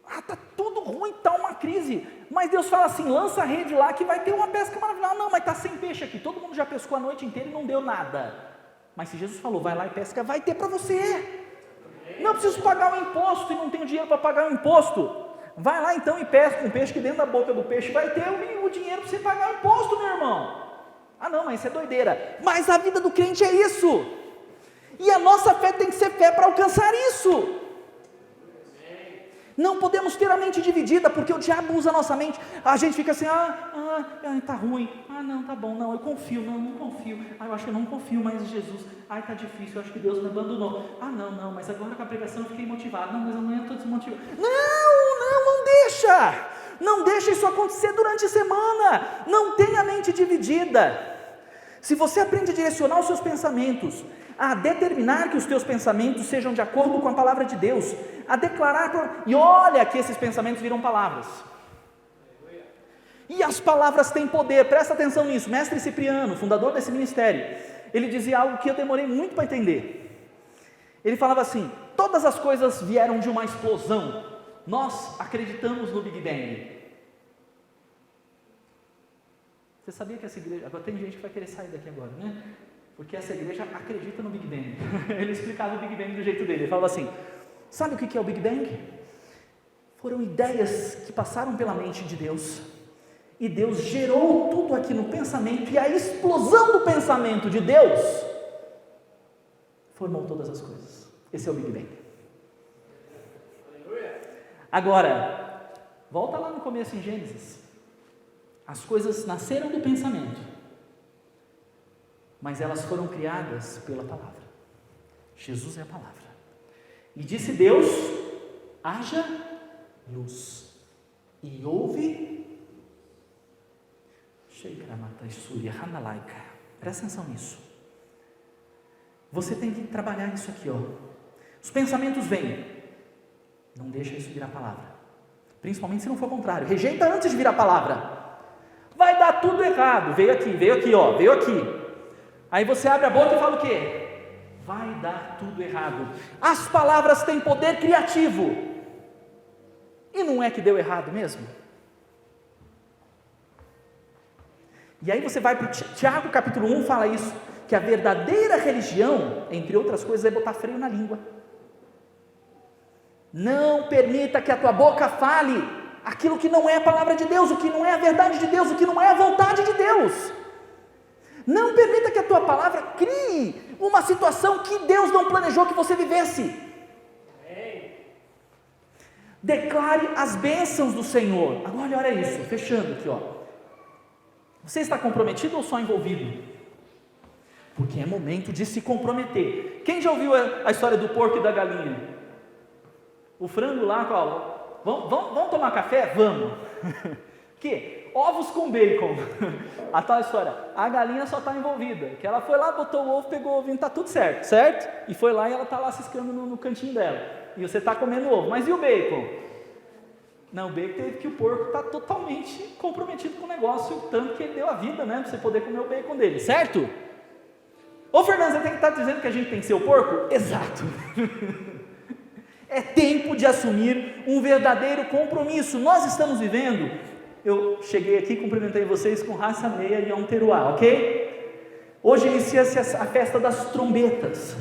Está tudo ruim, está uma crise, mas Deus fala assim, lança a rede lá que vai ter uma pesca maravilhosa. Não, mas está sem peixe aqui, todo mundo já pescou a noite inteira e não deu nada. Mas se Jesus falou, vai lá e pesca, vai ter para você. Não preciso pagar o imposto e não tenho dinheiro para pagar o imposto. Vai lá então e pesca um peixe que dentro da boca do peixe vai ter o dinheiro para você pagar o imposto, meu irmão. Não, mas isso é doideira. Mas a vida do crente é isso. E a nossa fé tem que ser fé para alcançar isso. Não podemos ter a mente dividida, porque o diabo usa a nossa mente. A gente fica assim, está ruim, não, tá bom, não, eu confio, não confio, eu acho que eu não confio mais em Jesus, está difícil, eu acho que Deus me abandonou, não, mas agora com a pregação eu fiquei motivado, não, mas amanhã eu estou desmotivado. Não deixa isso acontecer durante a semana, não tenha a mente dividida. Se você aprende a direcionar os seus pensamentos, a determinar que os teus pensamentos sejam de acordo com a palavra de Deus, a declarar, e olha que esses pensamentos viram palavras, e as palavras têm poder, presta atenção nisso. Mestre Cipriano, fundador desse ministério, ele dizia algo que eu demorei muito para entender. Ele falava assim, todas as coisas vieram de uma explosão, nós acreditamos no Big Bang. Você sabia que essa igreja, agora tem gente que vai querer sair daqui agora, né? Porque essa igreja acredita no Big Bang. Ele explicava o Big Bang do jeito dele, ele falava assim, sabe o que é o Big Bang? Foram ideias que passaram pela mente de Deus, e Deus gerou tudo aqui no pensamento, e a explosão do pensamento de Deus formou todas as coisas. Esse é o Big Bang. Agora, volta lá no começo em Gênesis. As coisas nasceram do pensamento, mas elas foram criadas pela palavra. Jesus é a palavra. E disse Deus, haja luz. E houve. Presta atenção nisso. Você tem que trabalhar isso aqui, Os pensamentos vêm. Não deixa isso virar palavra. Principalmente se não for contrário. Rejeita antes de virar palavra. Vai dar tudo errado. Veio aqui. Aí você abre a boca e fala o quê? Vai dar tudo errado. As palavras têm poder criativo. E não é que deu errado mesmo? E aí você vai para Tiago capítulo 1, fala isso, que a verdadeira religião, entre outras coisas, é botar freio na língua. Não permita que a tua boca fale aquilo que não é a palavra de Deus, o que não é a verdade de Deus, o que não é a vontade de Deus. Não permita que a tua palavra crie uma situação que Deus não planejou que você vivesse. Declare as bênçãos do Senhor. Agora olha isso, fechando aqui, Você está comprometido ou só envolvido? Porque é momento de se comprometer. Quem já ouviu a história do porco e da galinha? O frango lá, vamos tomar café? Vamos. Que? Ovos com bacon. A tal história. A galinha só está envolvida. Que ela foi lá, botou o ovo, pegou o ovinho, está tudo certo? E foi lá e ela está lá ciscando no cantinho dela. E você está comendo ovo. Mas e o bacon? Não, o bacon teve que o porco está totalmente comprometido com o negócio, tanto que ele deu a vida, para você poder comer o bacon dele, certo? Ô Fernando, você tem que estar dizendo que a gente tem que ser o porco? Exato. É tempo de assumir um verdadeiro compromisso. Nós estamos vivendo, eu cheguei aqui, cumprimentei vocês com raça meia e Yom Teruah, ok? Hoje inicia-se a festa das trombetas.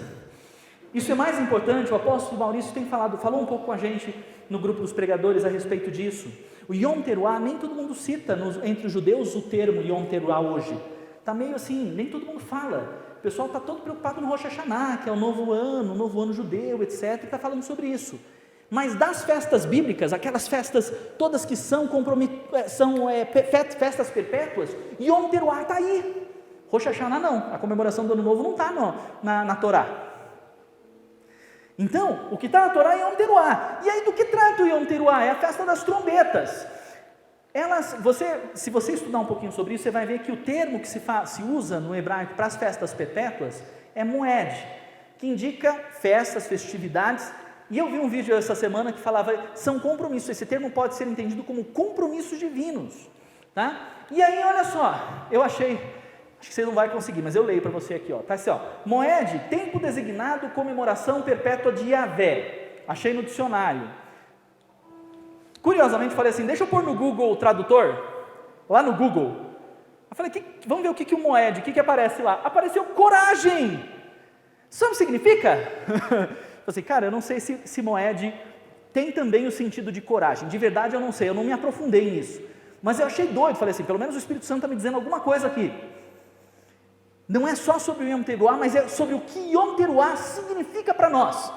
Isso é mais importante, o apóstolo Maurício falou um pouco com a gente no grupo dos pregadores a respeito disso. O Yom Teruah, nem todo mundo cita entre os judeus o termo Yom Teruah hoje. Está meio assim, nem todo mundo fala. O pessoal está todo preocupado no Rosh Hashanah, que é o novo ano judeu, etc. E está falando sobre isso. Mas das festas bíblicas, aquelas festas todas que são festas perpétuas, Yom Teruah está aí. Rosh Hashanah não, a comemoração do Ano Novo não está na Torá. Então, o que está na Torá é Yom Teruah. E aí do que trata o Yom Teruah? É a festa das trombetas. Se você estudar um pouquinho sobre isso, você vai ver que o termo que se usa no hebraico para as festas perpétuas é Moed, que indica festas, festividades. E eu vi um vídeo essa semana que falava, são compromissos. Esse termo pode ser entendido como compromissos divinos, tá? E aí, olha só, eu achei, acho que você não vai conseguir, mas eu leio para você aqui, ó. Tá assim, ó, Moed, tempo designado, comemoração perpétua de Yahvé. Achei no dicionário. Curiosamente, falei assim, deixa eu pôr no Google Tradutor, lá no Google. Eu falei, vamos ver o que o Moed, o que aparece lá. Apareceu coragem. Sabe o que significa? Eu falei, cara, eu não sei se Moed tem também o sentido de coragem. De verdade eu não sei, eu não me aprofundei nisso. Mas eu achei doido, falei assim, pelo menos o Espírito Santo está me dizendo alguma coisa aqui. Não é só sobre o Yom Teruah, mas é sobre o que Yom Teruah significa para nós.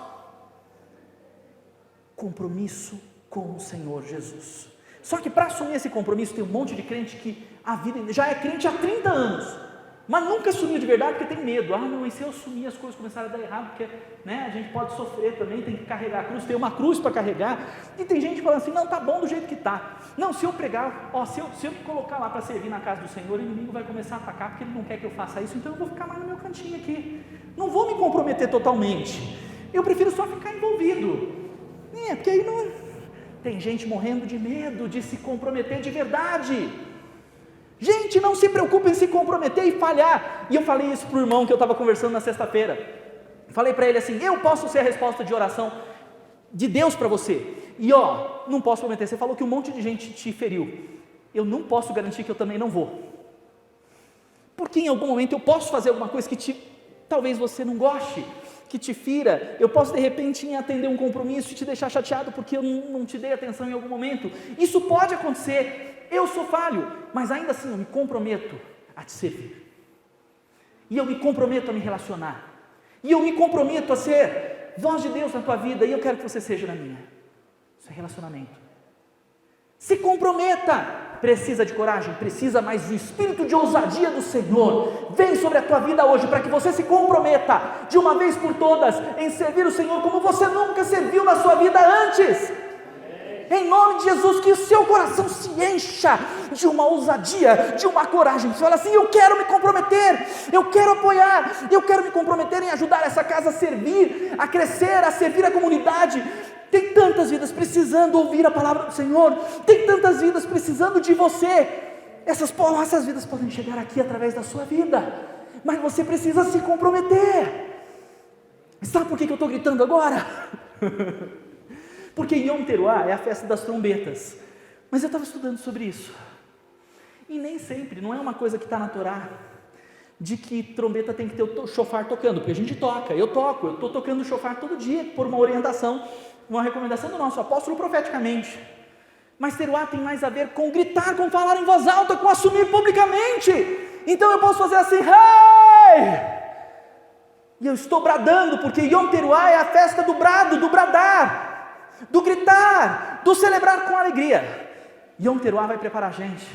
Compromisso com o Senhor Jesus. Só que para assumir esse compromisso, tem um monte de crente que a vida já é crente há 30 anos. Mas nunca assumiu de verdade porque tem medo. Não, e se eu assumir as coisas começarem a dar errado, porque a gente pode sofrer também, tem que carregar a cruz, tem uma cruz para carregar. E tem gente falando assim, não, tá bom do jeito que tá. Não, se eu pregar, se eu me colocar lá para servir na casa do Senhor, o inimigo vai começar a atacar, porque ele não quer que eu faça isso, então eu vou ficar mais no meu cantinho aqui. Não vou me comprometer totalmente. Eu prefiro só ficar envolvido. Porque aí não... Tem gente morrendo de medo de se comprometer de verdade. Gente, não se preocupe em se comprometer e falhar. E eu falei isso para o irmão que eu estava conversando na sexta-feira. Falei para ele assim, eu posso ser a resposta de oração de Deus para você. E não posso prometer, você falou que um monte de gente te feriu. Eu não posso garantir que eu também não vou. Porque em algum momento eu posso fazer alguma coisa que talvez você não goste, que te fira. Eu posso de repente atender um compromisso e te deixar chateado porque eu não te dei atenção em algum momento. Isso pode acontecer. Eu sou falho, mas ainda assim eu me comprometo a te servir. E eu me comprometo a me relacionar. E eu me comprometo a ser voz de Deus na tua vida, e eu quero que você seja na minha. Isso é relacionamento. Se comprometa. Precisa de coragem? Precisa, mas o espírito de ousadia do Senhor vem sobre a tua vida hoje, para que você se comprometa, de uma vez por todas, em servir o Senhor como você nunca serviu na sua vida antes. Em nome de Jesus, que o seu coração se encha de uma ousadia, de uma coragem. Você fala assim, eu quero me comprometer, eu quero apoiar, eu quero me comprometer em ajudar essa casa a servir, a crescer, a servir a comunidade. Tem tantas vidas precisando ouvir a palavra do Senhor, tem tantas vidas precisando de você. Essas vidas podem chegar aqui através da sua vida, mas você precisa se comprometer. Sabe por que eu estou gritando agora? Porque Yom Teruah é a festa das trombetas. Mas eu estava estudando sobre isso. E nem sempre, não é uma coisa que está na Torá, de que trombeta tem que ter o shofar tocando, porque a gente toca, eu estou tocando o shofar todo dia, por uma orientação, uma recomendação do nosso apóstolo profeticamente. Mas Teruah tem mais a ver com gritar, com falar em voz alta, com assumir publicamente. Então eu posso fazer assim, hey! E eu estou bradando, porque Yom Teruah é a festa do brado, do bradar, do gritar, do celebrar com alegria. Yom Teruah vai preparar a gente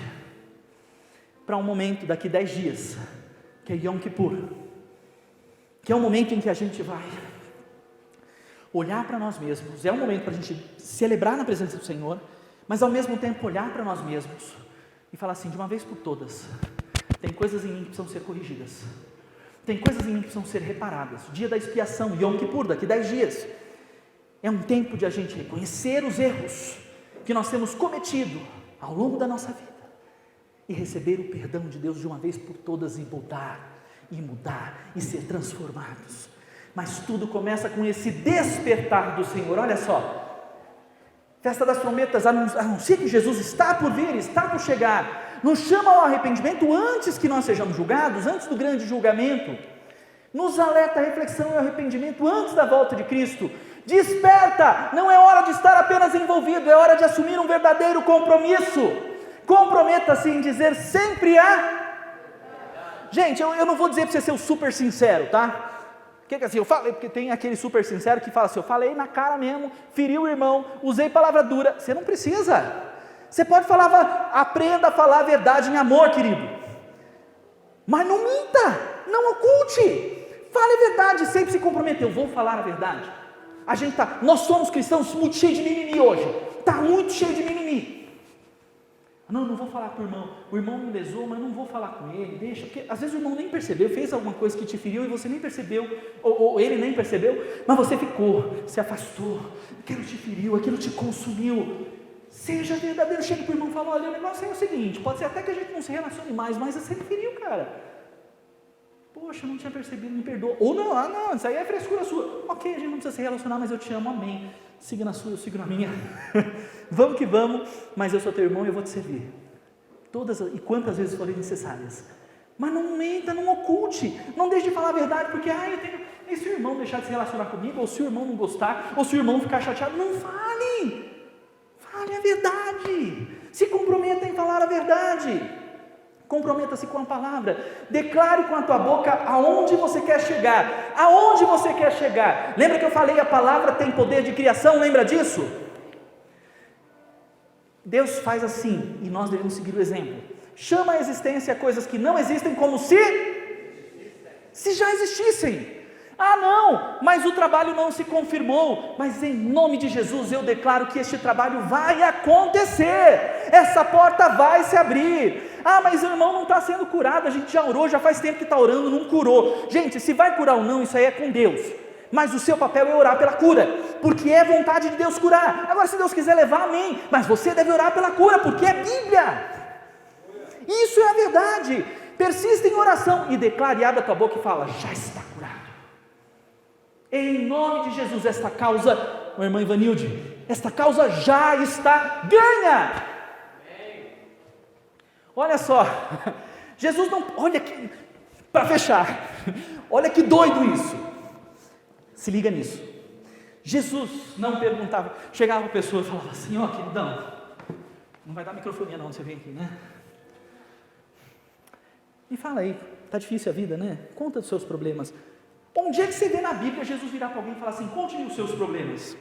para um momento daqui 10 dias, que é Yom Kippur, que é um momento em que a gente vai olhar para nós mesmos. É um momento para a gente celebrar na presença do Senhor, mas ao mesmo tempo olhar para nós mesmos e falar assim, de uma vez por todas, tem coisas em mim que precisam ser corrigidas, tem coisas em mim que precisam ser reparadas. O dia da expiação, Yom Kippur, daqui 10 dias, é um tempo de a gente reconhecer os erros que nós temos cometido ao longo da nossa vida e receber o perdão de Deus de uma vez por todas, e mudar e ser transformados. Mas tudo começa com esse despertar do Senhor. Olha só, festa das trombetas anuncia que Jesus está por vir, está por chegar, nos chama ao arrependimento antes que nós sejamos julgados, antes do grande julgamento, nos alerta a reflexão e ao arrependimento antes da volta de Cristo. Desperta, não é hora de estar apenas envolvido, é hora de assumir um verdadeiro compromisso. Comprometa-se em dizer sempre Gente, eu não vou dizer para você ser o super sincero, tá? Porque assim, eu falei, porque tem aquele super sincero que fala assim, eu falei na cara mesmo, feri o irmão, usei palavra dura. Você não precisa. Você pode falar, aprenda a falar a verdade em amor, querido. Mas não minta, não oculte. Fale a verdade, sempre se comprometeu. Vou falar a verdade. Nós somos cristãos muito cheios de mimimi hoje. Está muito cheio de mimimi. Não vou falar com o irmão. O irmão me lesou, mas não vou falar com ele. Deixa, porque às vezes o irmão nem percebeu, fez alguma coisa que te feriu e você nem percebeu, ou ele nem percebeu, mas você ficou, se afastou. Aquilo te feriu, aquilo te consumiu. Seja verdadeiro, chega para o irmão e fala: olha, o negócio é o seguinte, pode ser até que a gente não se relacione mais, mas você me feriu, cara. Poxa, eu não tinha percebido, me perdoa. Ou não, isso aí é frescura sua. Ok, a gente não precisa se relacionar, mas eu te amo, amém. Siga na sua, eu sigo na minha. Vamos que vamos, mas eu sou teu irmão e eu vou te servir. Todas e quantas vezes forem necessárias. Mas não menta, não oculte, não deixe de falar a verdade, porque e se o irmão deixar de se relacionar comigo, ou se o irmão não gostar, ou se o irmão ficar chateado, não fale. Fale a verdade. Se comprometa em falar a verdade. Comprometa-se com a palavra, declare com a tua boca aonde você quer chegar, aonde você quer chegar. Lembra que eu falei, a palavra tem poder de criação, lembra disso? Deus faz assim, e nós devemos seguir o exemplo. Chama a existência coisas que não existem como se já existissem. Não, mas o trabalho não se confirmou, mas em nome de Jesus eu declaro que este trabalho vai acontecer, essa porta vai se abrir. Mas o irmão não está sendo curado, a gente já orou, já faz tempo que está orando, não curou. Gente, se vai curar ou não, isso aí é com Deus, mas o seu papel é orar pela cura, porque é vontade de Deus curar. Agora, se Deus quiser levar, amém, mas você deve orar pela cura, porque é Bíblia, isso é a verdade. Persista em oração e declare, abre a tua boca e fala: já está curado. Em nome de Jesus, esta causa, minha irmã Ivanilde, esta causa já está ganha. Olha só, Jesus não, olha que, para fechar, olha que doido isso, se liga nisso. Jesus não perguntava, chegava a pessoa e falava assim: ó, queridão, não vai dar microfonia não, você vem aqui, né? Me fala aí, está difícil a vida, né? Conta dos seus problemas. Onde é que você vê na Bíblia Jesus virar para alguém e falar assim: conte-me os seus problemas?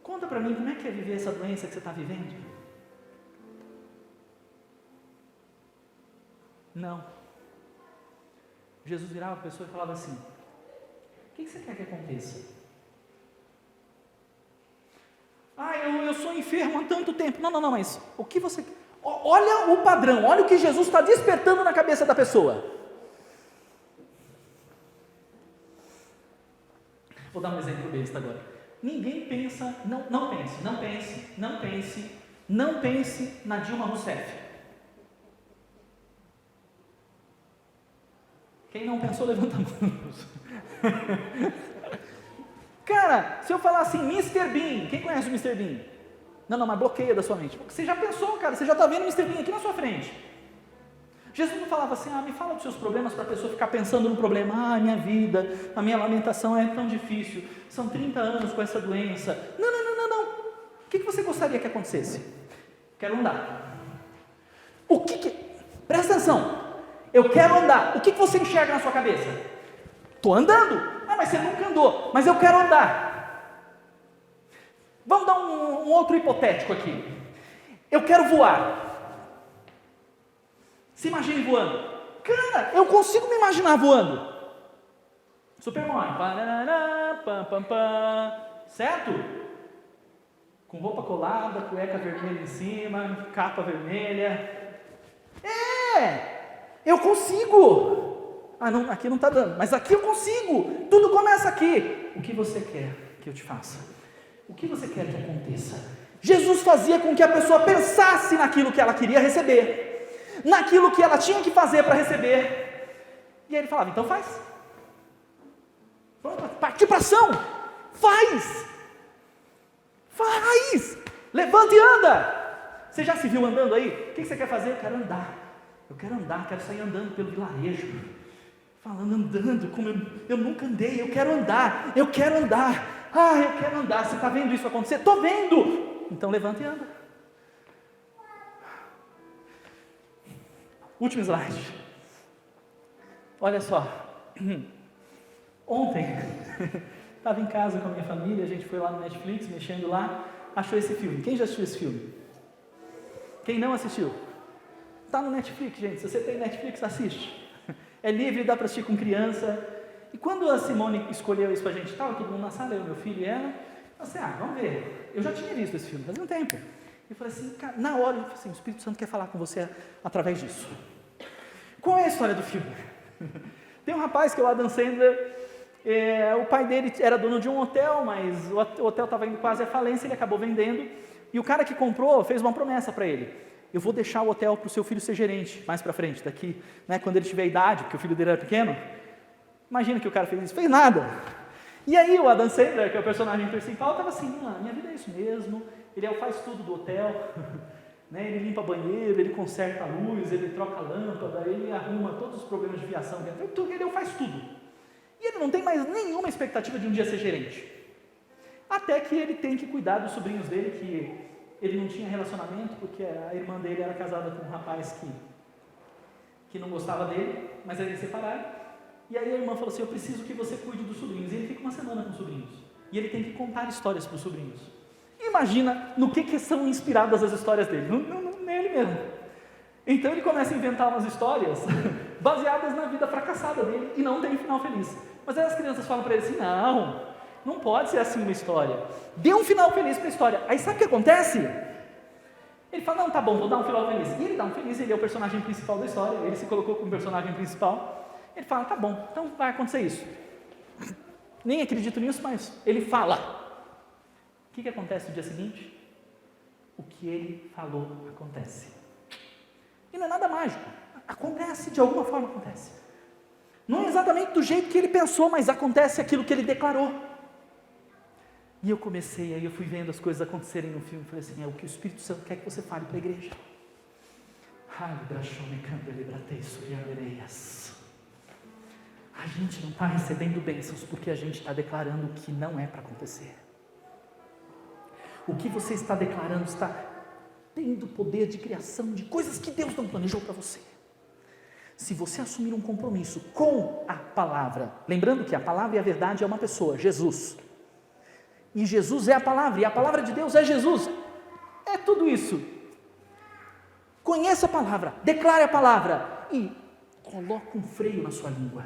Conta para mim como é que é viver essa doença que você está vivendo. Não. Jesus virava para a pessoa e falava assim: o que você quer que aconteça? Eu sou enfermo há tanto tempo. Não, mas o que você... Olha o padrão, olha o que Jesus está despertando na cabeça da pessoa. Vou dar um exemplo besta agora. Ninguém pensa, não pense na Dilma Rousseff. Quem não pensou, levanta a mão. Cara, se eu falar assim, Mr. Bean, quem conhece o Mr. Bean? Não, mas bloqueia da sua mente. Você já pensou, cara, você já está vendo o Mr. Bean aqui na sua frente. Jesus não falava assim: me fala dos seus problemas, para a pessoa ficar pensando no problema. Minha vida, a minha lamentação é tão difícil, são 30 anos com essa doença. Não. O que você gostaria que acontecesse? Quero andar. Presta atenção. Eu quero andar. O que você enxerga na sua cabeça? Estou andando. Mas você nunca andou. Mas eu quero andar. Vamos dar um outro hipotético aqui. Eu quero voar. Se imagine voando. Cara, eu consigo me imaginar voando. Superman. Certo? Com roupa colada, cueca vermelha em cima, capa vermelha. Eu consigo. Não, aqui não está dando, mas aqui eu consigo. Tudo começa aqui. O que você quer que eu te faça? O que você quer que aconteça? Jesus fazia com que a pessoa pensasse naquilo que ela queria receber, naquilo que ela tinha que fazer para receber. E aí ele falava: então faz. Vamos partir para ação. Faz. Levanta e anda. Você já se viu andando aí? O que você quer fazer? Eu quero andar, quero sair andando pelo vilarejo, andando como eu nunca andei. Eu quero andar. Eu quero andar. Você está vendo isso acontecer? Estou vendo. Então levanta e anda. Último slide. Olha só. Ontem estava em casa com a minha família, a gente foi lá no Netflix, mexendo lá, achou esse filme. Quem já assistiu esse filme? Quem não assistiu? Está no Netflix, gente. Se você tem Netflix, assiste. É livre, dá para assistir com criança. E quando a Simone escolheu isso para a gente, estava todo mundo na sala, eu, meu filho e ela, eu falei assim, vamos ver. Eu já tinha visto esse filme, fazia um tempo. Eu falei assim, cara, na hora, eu falei assim, o Espírito Santo quer falar com você através disso. Qual é a história do filme? Tem um rapaz que é o Adam Sandler, o pai dele era dono de um hotel, mas o hotel estava indo quase à falência, ele acabou vendendo, e o cara que comprou fez uma promessa para ele: eu vou deixar o hotel para o seu filho ser gerente, mais para frente, daqui, né, quando ele tiver idade, porque o filho dele era pequeno. Imagina que o cara fez isso, fez nada. E aí o Adam Sandler, que é o personagem principal, estava assim, minha vida é isso mesmo, ele faz tudo do hotel, né, ele limpa banheiro, ele conserta a luz, ele troca a lâmpada, ele arruma todos os problemas de fiação dentro, ele faz tudo. E ele não tem mais nenhuma expectativa de um dia ser gerente. Até que ele tem que cuidar dos sobrinhos dele, que ele não tinha relacionamento, porque a irmã dele era casada com um rapaz que não gostava dele, mas eles se separaram. E aí a irmã falou assim, eu preciso que você cuide dos sobrinhos. E ele fica uma semana com os sobrinhos. E ele tem que contar histórias para os sobrinhos. Imagina no que são inspiradas as histórias dele, nele mesmo. Então ele começa a inventar umas histórias baseadas na vida fracassada dele e não tem final feliz. Mas aí as crianças falam para ele assim, não pode ser assim uma história. Dê um final feliz para a história. Aí sabe o que acontece? Ele fala, tá bom, vou dar um final feliz. E ele dá um feliz, ele é o personagem principal da história, ele se colocou como personagem principal. Ele fala, tá bom, então vai acontecer isso. Nem acredito nisso, mas ele fala. O que acontece no dia seguinte? O que ele falou acontece. E não é nada mágico. Acontece, de alguma forma acontece. Não é exatamente do jeito que ele pensou, mas acontece aquilo que ele declarou. E eu comecei, aí eu fui vendo as coisas acontecerem no filme, falei assim, é o que o Espírito Santo quer que você fale para a igreja. A gente não está recebendo bênçãos porque a gente está declarando o que não é para acontecer. O que você está declarando está tendo poder de criação de coisas que Deus não planejou para você. Se você assumir um compromisso com a palavra, lembrando que a palavra e a verdade é uma pessoa, Jesus. E Jesus é a palavra, e a palavra de Deus é Jesus. É tudo isso. Conheça a palavra, declare a palavra e coloque um freio na sua língua.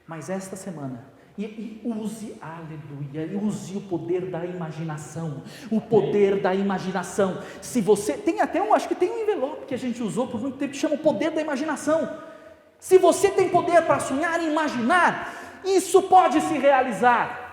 Mas esta semana, e use, aleluia, use o poder da imaginação, o poder da imaginação. Se você, tem até acho que tem um envelope que a gente usou por muito tempo, que chama o poder da imaginação. Se você tem poder para sonhar e imaginar, isso pode se realizar.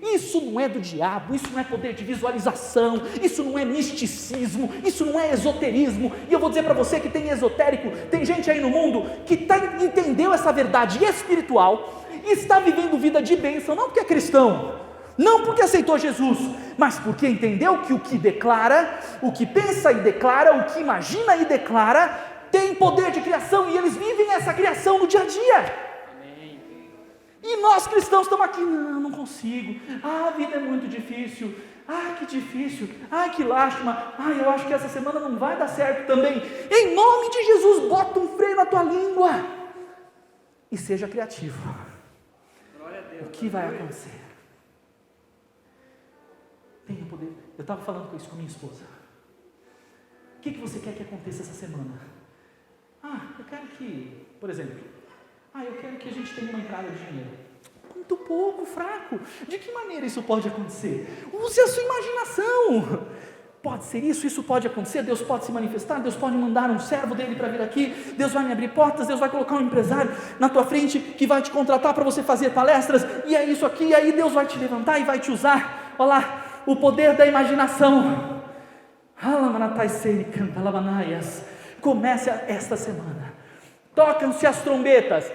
Isso não é do diabo, isso não é poder de visualização, isso não é misticismo, isso não é esoterismo. E eu vou dizer para você que tem esotérico, tem gente aí no mundo que entendeu essa verdade espiritual e está vivendo vida de bênção, não porque é cristão, não porque aceitou Jesus, mas porque entendeu que o que declara, o que pensa e declara, o que imagina e declara, tem poder de criação, e eles vivem essa criação no dia a dia. E nós cristãos estamos aqui, não consigo, a vida é muito difícil, que difícil, que lástima, eu acho que essa semana não vai dar certo também. Em nome de Jesus, bota um freio na tua língua e seja criativo. Glória a Deus. O que vai acontecer? Tenha poder. Eu estava falando isso com a minha esposa. O que você quer que aconteça essa semana? Eu quero que, por exemplo, eu quero que a gente tenha uma entrada de dinheiro. Muito pouco, fraco. De que maneira isso pode acontecer? Use a sua imaginação. Pode ser isso pode acontecer, Deus pode se manifestar, Deus pode mandar um servo dele para vir aqui, Deus vai me abrir portas, Deus vai colocar um empresário na tua frente que vai te contratar para você fazer palestras, e é isso aqui, e aí Deus vai te levantar e vai te usar. Olha lá, o poder da imaginação. Comece esta semana. Tocam-se as trombetas.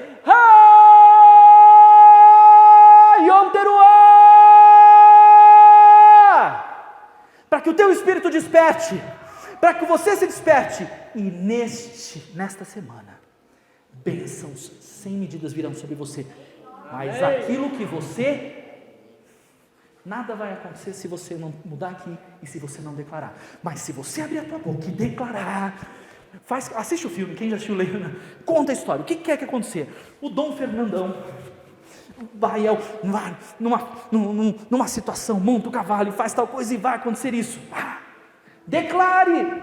Para que o teu espírito desperte, para que você se desperte, e nesta semana, bênçãos sem medidas virão sobre você, mas aquilo que você, nada vai acontecer se você não mudar aqui, e se você não declarar, mas se você abrir a tua boca e declarar, assiste o filme, quem já assistiu, conta a história, o que quer que acontecer? O Dom Fernandão vai numa situação, monta o cavalo e faz tal coisa e vai acontecer isso. Declare,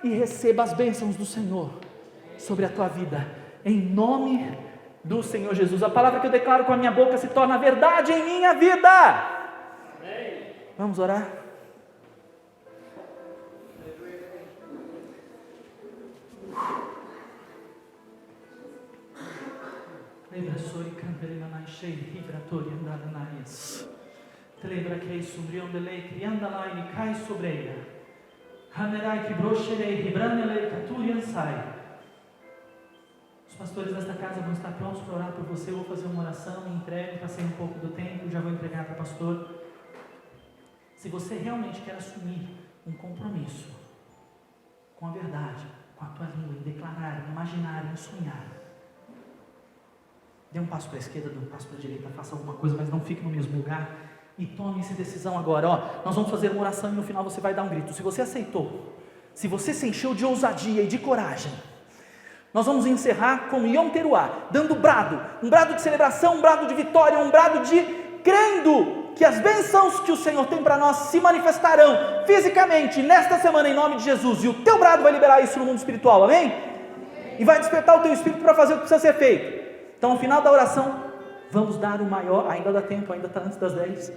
e receba as bênçãos do Senhor sobre a tua vida, em nome do Senhor Jesus. A palavra que eu declaro com a minha boca se torna verdade em minha vida. Amém. Vamos orar? Lembra sori candelina cheia vibratória andada naias. Te lembra que sumbriam de lei crianda lá e cai sobre ela. Hanerai que brocherei ribranelei caturian sai. Os pastores desta casa vão estar prontos para orar por você. Eu vou fazer uma oração, me entrego, passei um pouco do tempo, já vou entregar para o pastor. Se você realmente quer assumir um compromisso com a verdade, com a tua língua, em declarar, em imaginar, em sonhar, dê um passo para a esquerda, dê um passo para a direita, faça alguma coisa, mas não fique no mesmo lugar e tome essa decisão agora. Nós vamos fazer uma oração e no final você vai dar um grito. Se você aceitou, se você se encheu de ousadia e de coragem, nós vamos encerrar com Yom Teruah, dando brado, um brado de celebração, um brado de vitória, um brado de crendo que as bênçãos que o Senhor tem para nós se manifestarão fisicamente nesta semana em nome de Jesus, e o teu brado vai liberar isso no mundo espiritual, amém? E vai despertar o teu espírito para fazer o que precisa ser feito. Então, ao final da oração, vamos dar o maior, ainda dá tempo, ainda está antes das 10,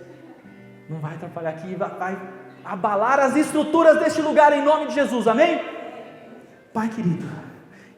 não vai atrapalhar aqui, vai abalar as estruturas deste lugar em nome de Jesus, amém? Pai querido,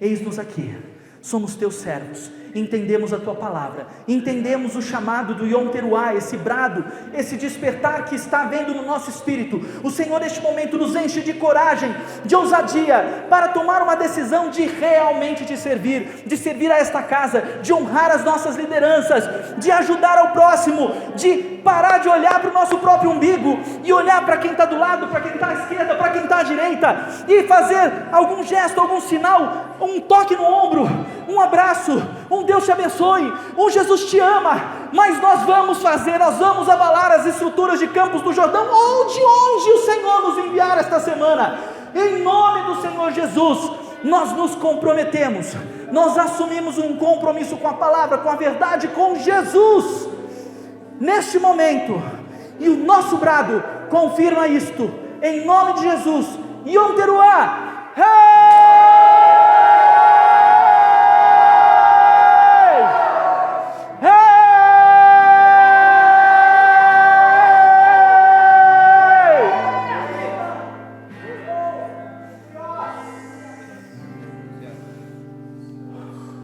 eis-nos aqui, somos teus servos, entendemos a tua palavra, entendemos o chamado do Yom Teruah, esse brado, esse despertar que está havendo no nosso espírito. O Senhor neste momento nos enche de coragem, de ousadia, para tomar uma decisão de realmente te servir, de servir a esta casa, de honrar as nossas lideranças, de ajudar ao próximo, de parar de olhar para o nosso próprio umbigo, e olhar para quem está do lado, para quem está à esquerda, para quem está à direita, e fazer algum gesto, algum sinal, um toque no ombro, um abraço, um Deus te abençoe, um Jesus te ama, mas nós vamos abalar as estruturas de Campos do Jordão, onde o Senhor nos enviar esta semana, em nome do Senhor Jesus. Nós nos comprometemos, nós assumimos um compromisso com a palavra, com a verdade, com Jesus, neste momento, e o nosso brado confirma isto, em nome de Jesus. Yom Teruah.